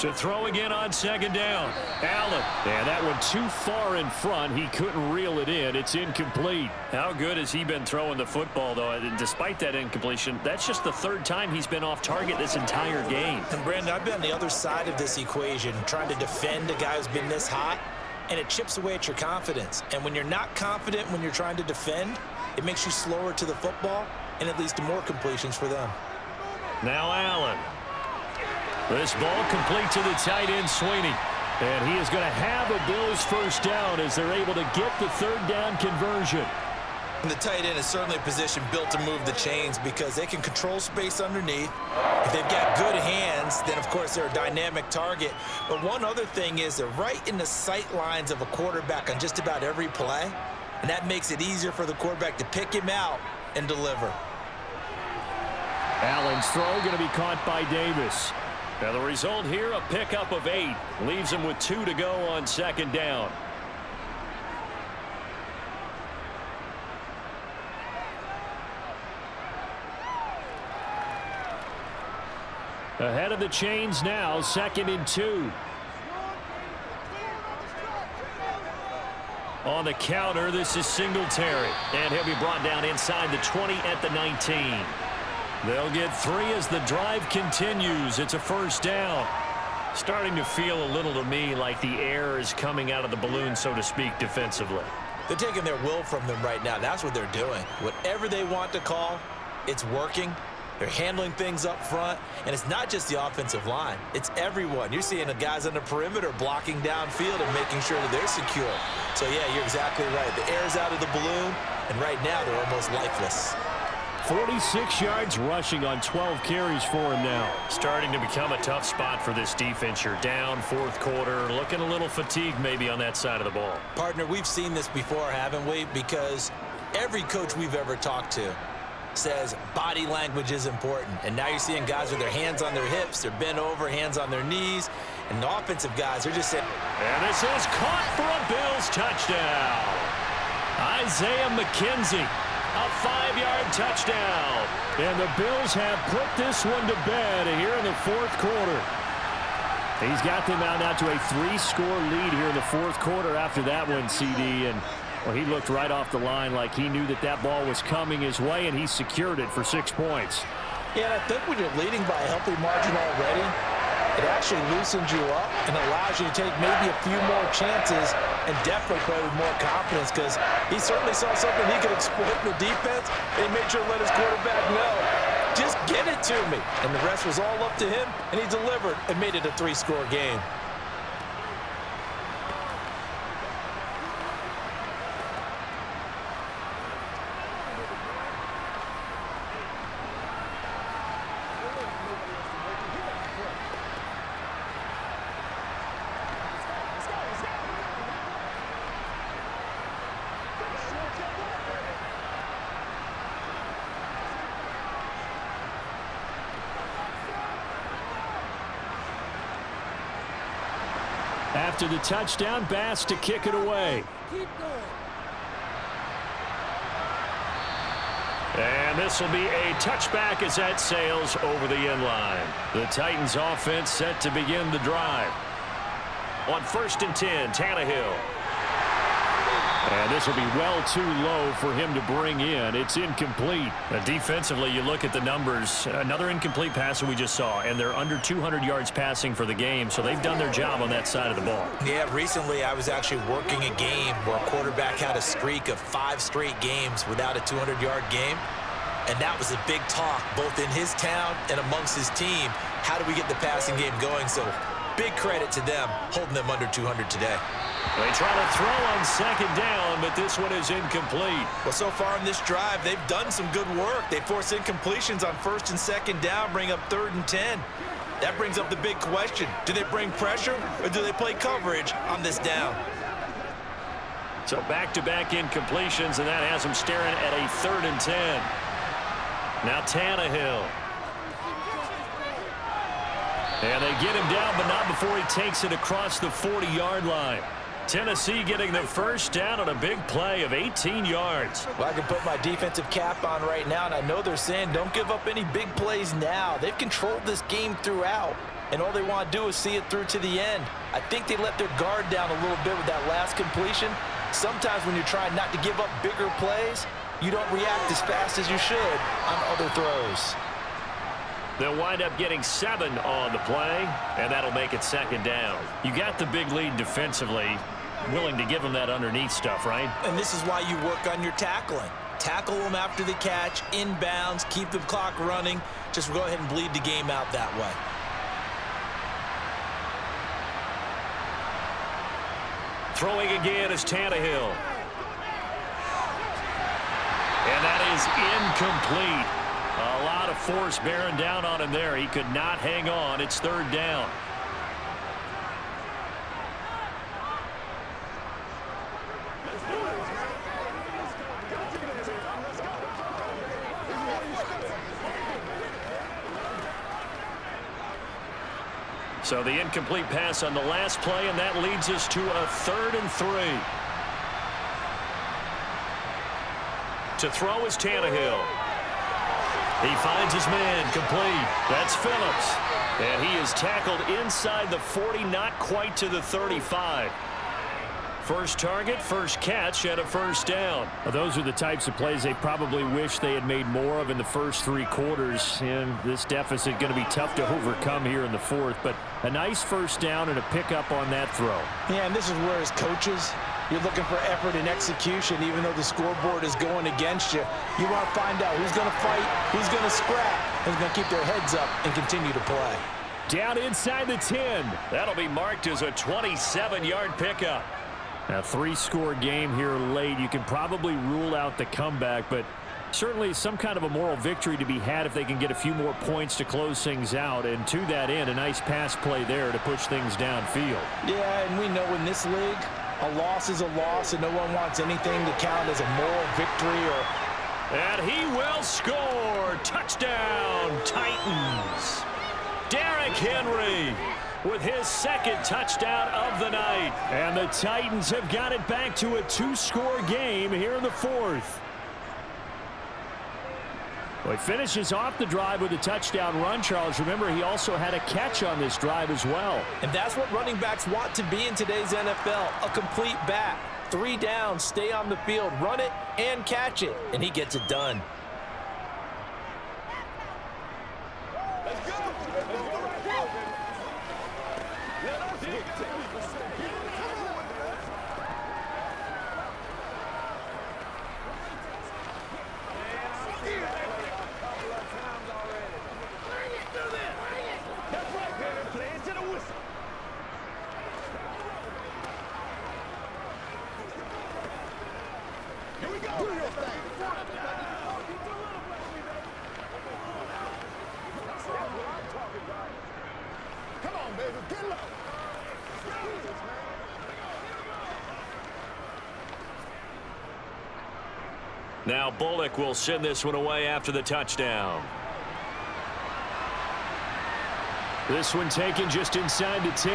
To throw again on second down. Allen. And that one too far in front. He couldn't reel it in. It's incomplete. How good has he been throwing the football, though? Despite that incompletion, that's just the 3rd time he's been off target this entire game. And, Brandon, I've been on the other side of this equation trying to defend a guy who's been this hot, and it chips away at your confidence. And when you're not confident when you're trying to defend, it makes you slower to the football, and it leads to more completions for them. Now Allen. This ball complete to the tight end, Sweeney. And he is going to have a Bills first down as they're able to get the third down conversion. And the tight end is certainly a position built to move the chains because they can control space underneath. If they've got good hands, then, of course, they're a dynamic target. But one other thing is they're right in the sight lines of a quarterback on just about every play. And that makes it easier for the quarterback to pick him out and deliver. Allen's throw going to be caught by Davis. Now the result here, a pickup of 8. Leaves him with 2 to go on second down. Ahead of the chains now, 2nd and 2. On the counter, this is Singletary. And he'll be brought down inside the 20 at the 19. They'll get 3 as the drive continues. It's a first down. Starting to feel a little to me like the air is coming out of the balloon, so to speak, defensively. They're taking their will from them right now. That's what they're doing. Whatever they want to call, it's working. They're handling things up front, and it's not just the offensive line. It's everyone. You're seeing the guys on the perimeter blocking downfield and making sure that they're secure. So, yeah, you're exactly right. The air's out of the balloon, and right now they're almost lifeless. 46 yards rushing on 12 carries for him now. Starting to become a tough spot for this defense. You're down 4th quarter, looking a little fatigued maybe on that side of the ball. Partner, we've seen this before, haven't we? Because every coach we've ever talked to says body language is important. And now you're seeing guys with their hands on their hips, they're bent over, hands on their knees, and the offensive guys are just saying. And this is caught for a Bills touchdown. Isaiah McKenzie. A 5-yard touchdown. And the Bills have put this one to bed here in the 4th quarter. He's got them out now to a 3-score lead here in the 4th quarter after that one, CD. And well, he looked right off the line like he knew that that ball was coming his way, and he secured it for 6 points. Yeah, and I think when you're leading by a healthy margin already, it actually loosens you up and allows you to take maybe a few more chances and definitely play with more confidence because he certainly saw something he could exploit in the defense, and he made sure to let his quarterback know, just get it to me. And the rest was all up to him, and he delivered and made it a 3-score game. After the touchdown, Bass to kick it away. And this will be a touchback as that sails over the end line. The Titans offense set to begin the drive. On 1st and 10, Tannehill. And this will be well too low for him to bring in. It's incomplete. Defensively, you look at the numbers. Another incomplete pass that we just saw, and they're under 200 yards passing for the game, so they've done their job on that side of the ball. Yeah, recently I was actually working a game where a quarterback had a streak of 5 straight games without a 200-yard game. And that was a big talk, both in his town and amongst his team. How do we get the passing game going? So big credit to them, holding them under 200 today. They try to throw on second down, but this one is incomplete. Well, so far in this drive, they've done some good work. They force incompletions on first and second down, bring up 3rd and 10. That brings up the big question. Do they bring pressure or do they play coverage on this down? So back-to-back incompletions, and that has them staring at a 3rd and 10. Now Tannehill. And they get him down, but not before he takes it across the 40-yard line. Tennessee getting the first down on a big play of 18 yards. Well, I can put my defensive cap on right now, and I know they're saying don't give up any big plays now. They've controlled this game throughout, and all they want to do is see it through to the end. I think they let their guard down a little bit with that last completion. Sometimes when you're trying not to give up bigger plays, you don't react as fast as you should on other throws. They'll wind up getting 7 on the play, and that'll make it second down. You got the big lead defensively, willing to give them that underneath stuff, right? And this is why you work on your tackling. Tackle them after the catch, inbounds, keep the clock running. Just go ahead and bleed the game out that way. Throwing again is Tannehill. And that is incomplete. A lot of force bearing down on him there. He could not hang on. It's 3rd down. So the incomplete pass on the last play, and that leads us to a 3rd and 3. To throw is Tannehill. He finds his man, complete. That's Phillips. And he is tackled inside the 40, not quite to the 35. First target, first catch, and a first down. Well, those are the types of plays they probably wish they had made more of in the first 3 quarters. And this deficit going to be tough to overcome here in the 4th. But a nice first down and a pickup on that throw. Yeah, and this is where as coaches, you're looking for effort and execution, even though the scoreboard is going against you. You want to find out who's going to fight, who's going to scrap, who's going to keep their heads up and continue to play. Down inside the 10. That'll be marked as a 27-yard pickup. A 3-score game here late. You can probably rule out the comeback, but certainly some kind of a moral victory to be had if they can get a few more points to close things out. And to that end, a nice pass play there to push things downfield. Yeah, and we know in this league, a loss is a loss, and no one wants anything to count as a moral victory. And he will score. Touchdown, Titans. Derrick Henry with his 2nd touchdown of the night. And the Titans have got it back to a 2-score game here in the 4th. Well, he finishes off the drive with a touchdown run, Charles. Remember, he also had a catch on this drive as well. And that's what running backs want to be in today's NFL, a complete back. 3 downs, stay on the field, run it, and catch it. And he gets it done. Let's go. Here we go. Do your thing. Come on, baby. Get low. Now Bullock will send this one away after the touchdown. This one taken just inside the 10.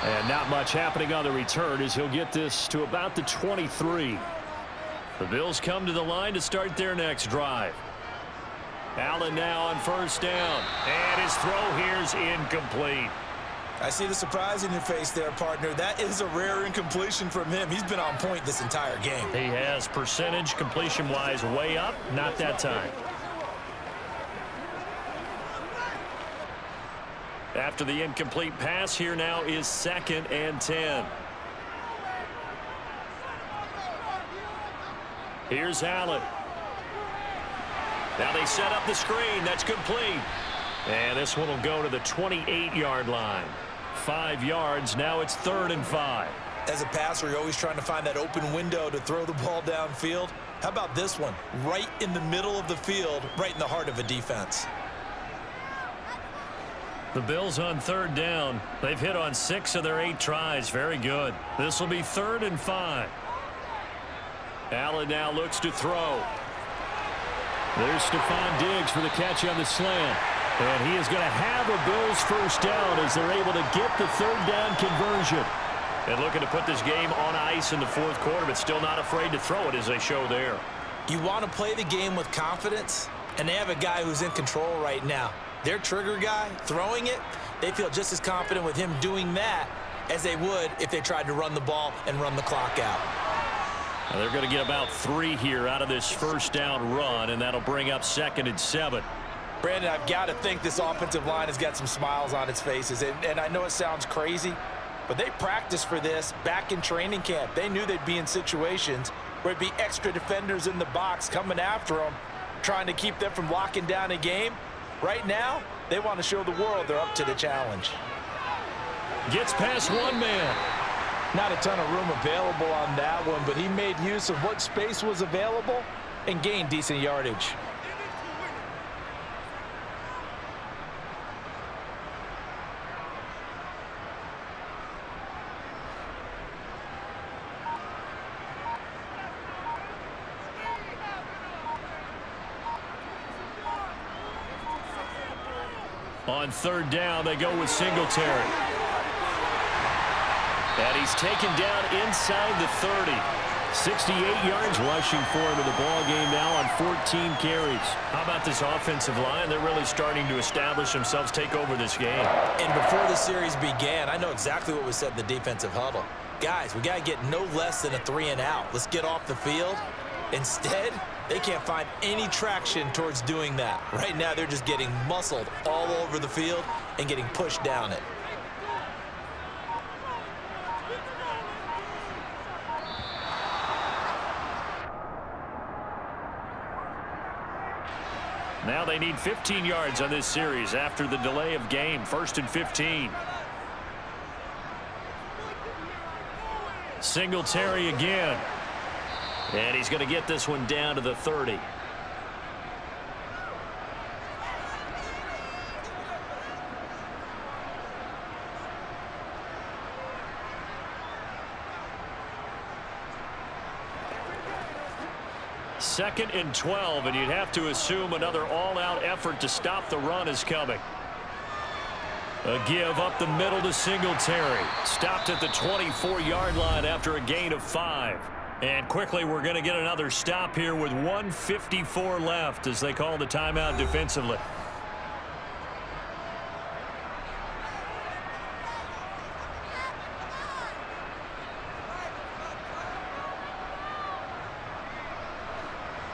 And not much happening on the return as he'll get this to about the 23. The Bills come to the line to start their next drive. Allen now on first down. And his throw here's incomplete. I see the surprise in your face there, partner. That is a rare incompletion from him. He's been on point this entire game. He has percentage completion-wise way up. Not that time. After the incomplete pass, here now is 2nd and 10. Here's Allen. Now they set up the screen. That's complete. And this one will go to the 28-yard line. 5 yards. Now it's 3rd and 5. As a passer, you're always trying to find that open window to throw the ball downfield. How about this one? Right in the middle of the field, right in the heart of a defense. The Bills on 3rd down. They've hit on 6 of their 8 tries. Very good. This will be 3rd and 5. Allen now looks to throw. There's Stephon Diggs for the catch on the slant. And he is going to have a Bills first down as they're able to get the 3rd down conversion. And looking to put this game on ice in the 4th quarter, but still not afraid to throw it as they show there. You want to play the game with confidence, and they have a guy who's in control right now. Their trigger guy, throwing it, they feel just as confident with him doing that as they would if they tried to run the ball and run the clock out. Now they're going to get about 3 here out of this first down run, and that'll bring up 2nd and 7. Brandon, I've got to think this offensive line has got some smiles on its faces. And I know it sounds crazy, but they practiced for this back in training camp. They knew they'd be in situations where it'd be extra defenders in the box coming after them, trying to keep them from locking down a game. Right now, they want to show the world they're up to the challenge. Gets past one man. Not a ton of room available on that one, but he made use of what space was available and gained decent yardage. On 3rd down, they go with Singletary. And he's taken down inside the 30. 68 yards rushing for him in the ball game now on 14 carries. How about this offensive line? They're really starting to establish themselves, take over this game. And before the series began, I know exactly what was said in the defensive huddle. Guys, we got to get no less than a 3 and out. Let's get off the field. Instead, they can't find any traction towards doing that. Right now, they're just getting muscled all over the field and getting pushed down it. Now they need 15 yards on this series after the delay of game. 1st and 15. Singletary again. And he's going to get this one down to the 30. Second and 12, and you'd have to assume another all-out effort to stop the run is coming. A give up the middle to Singletary. Stopped at the 24-yard line after a gain of 5. And quickly, we're going to get another stop here with 1:54 left as they call the timeout defensively.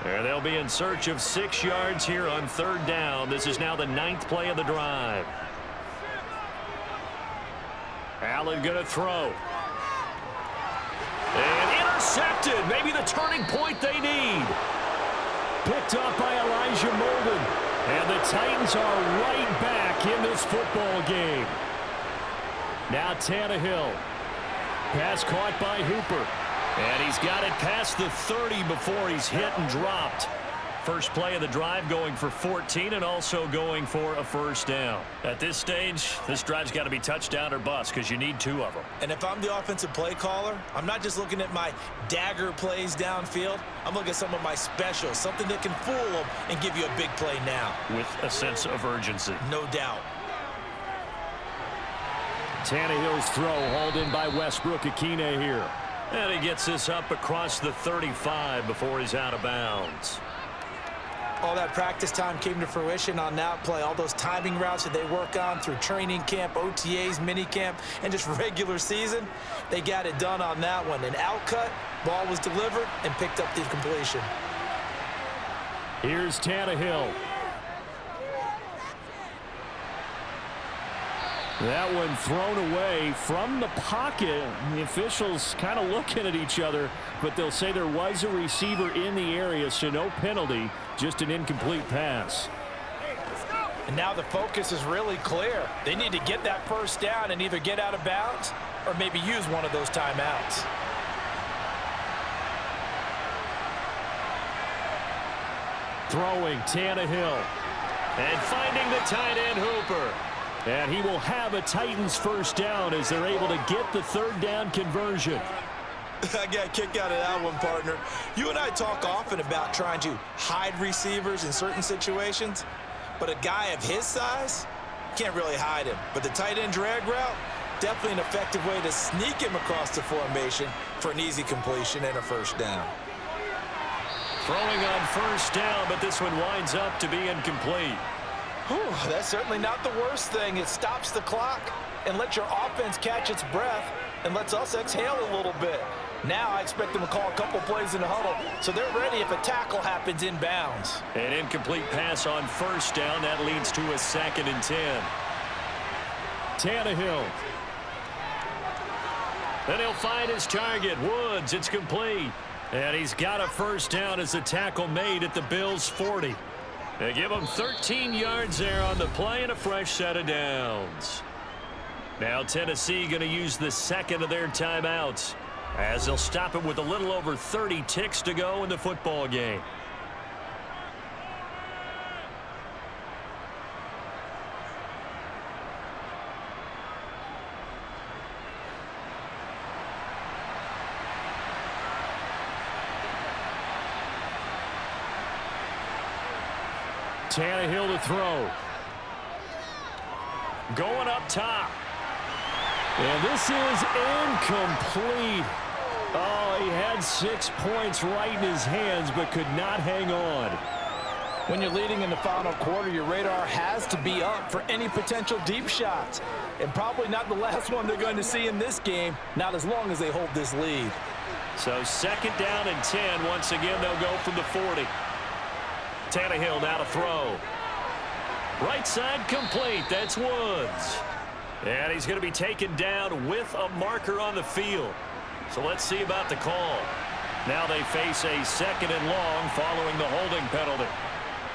And they'll be in search of 6 yards here on 3rd down. This is now the 9th play of the drive. Allen going to throw. And intercepted. Maybe the turning point they need. Picked up by Elijah Molden. And the Titans are right back in this football game. Now Tannehill. Pass caught by Hooper. And he's got it past the 30 before he's hit and dropped. First play of the drive going for 14 and also going for a first down. At this stage, this drive's got to be touchdown or bust because you need 2 of them. And if I'm the offensive play caller, I'm not just looking at my dagger plays downfield. I'm looking at some of my specials, something that can fool them and give you a big play now. With a sense of urgency. No doubt. Tannehill's throw hauled in by Westbrook-Ikhine here. And he gets this up across the 35 before he's out of bounds. All that practice time came to fruition on that play. All those timing routes that they work on through training camp, OTAs, minicamp, and just regular season, they got it done on that one. An outcut, ball was delivered, and picked up the completion. Here's Tannehill. That one thrown away from the pocket. The officials kind of looking at each other, but they'll say there was a receiver in the area, so no penalty, just an incomplete pass. And now the focus is really clear. They need to get that first down and either get out of bounds or maybe use one of those timeouts. Throwing Tannehill. And finding the tight end Hooper. And he will have a Titans first down as they're able to get the third down conversion. I got a kick out of that one, partner. You and I talk often about trying to hide receivers in certain situations, but a guy of his size can't really hide him. But the tight end drag route, definitely an effective way to sneak him across the formation for an easy completion and a first down. Throwing on first down, but this one winds up to be incomplete. Whew, that's certainly not the worst thing. It stops the clock and lets your offense catch its breath and lets us exhale a little bit. Now I expect them to call a couple plays in the huddle so they're ready if a tackle happens in bounds. An incomplete pass on first down. That leads to a 2nd and 10. Tannehill. Then he'll find his target. Woods, it's complete. And he's got a first down as the tackle made at the Bills' 40. They give him 13 yards there on the play and a fresh set of downs. Now Tennessee going to use the second of their timeouts as they'll stop it with a little over 30 ticks to go in the football game. Tannehill to throw. Going up top. And this is incomplete. Oh, he had 6 points right in his hands, but could not hang on. When you're leading in the final quarter, your radar has to be up for any potential deep shots. And probably not the last one they're going to see in this game, not as long as they hold this lead. So 2nd down and 10. Once again, they'll go from the 40. Tannehill now to throw. Right side complete. That's Woods. And he's going to be taken down with a marker on the field. So let's see about the call. Now they face a 2nd and long following the holding penalty.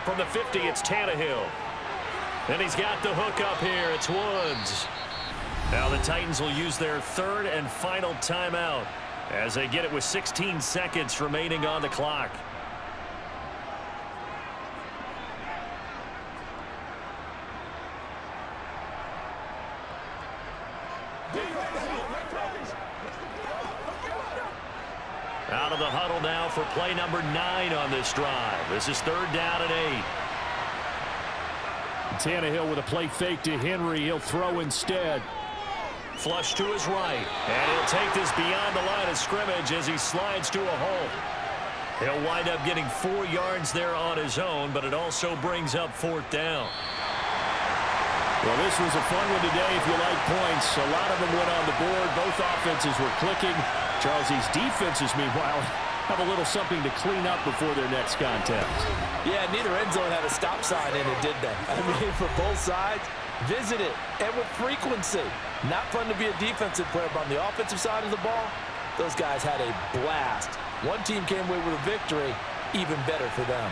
From the 50, it's Tannehill. Then he's got the hook up here. It's Woods. Now the Titans will use their 3rd and final timeout as they get it with 16 seconds remaining on the clock. Out of the huddle now for play number 9 on this drive. This is 3rd down and 8. Tannehill with a play fake to Henry. He'll throw instead. Flush to his right. And he'll take this beyond the line of scrimmage as he slides to a hole. He'll wind up getting 4 yards there on his own, but it also brings up 4th down. Well, this was a fun one today if you like points. A lot of them went on the board. Both offenses were clicking. Charles, these defenses, meanwhile, have a little something to clean up before their next contest. Yeah, neither end zone had a stop sign in it, did they? I mean, for both sides, visit it, and with frequency. Not fun to be a defensive player, but on the offensive side of the ball, those guys had a blast. One team came away with a victory, even better for them.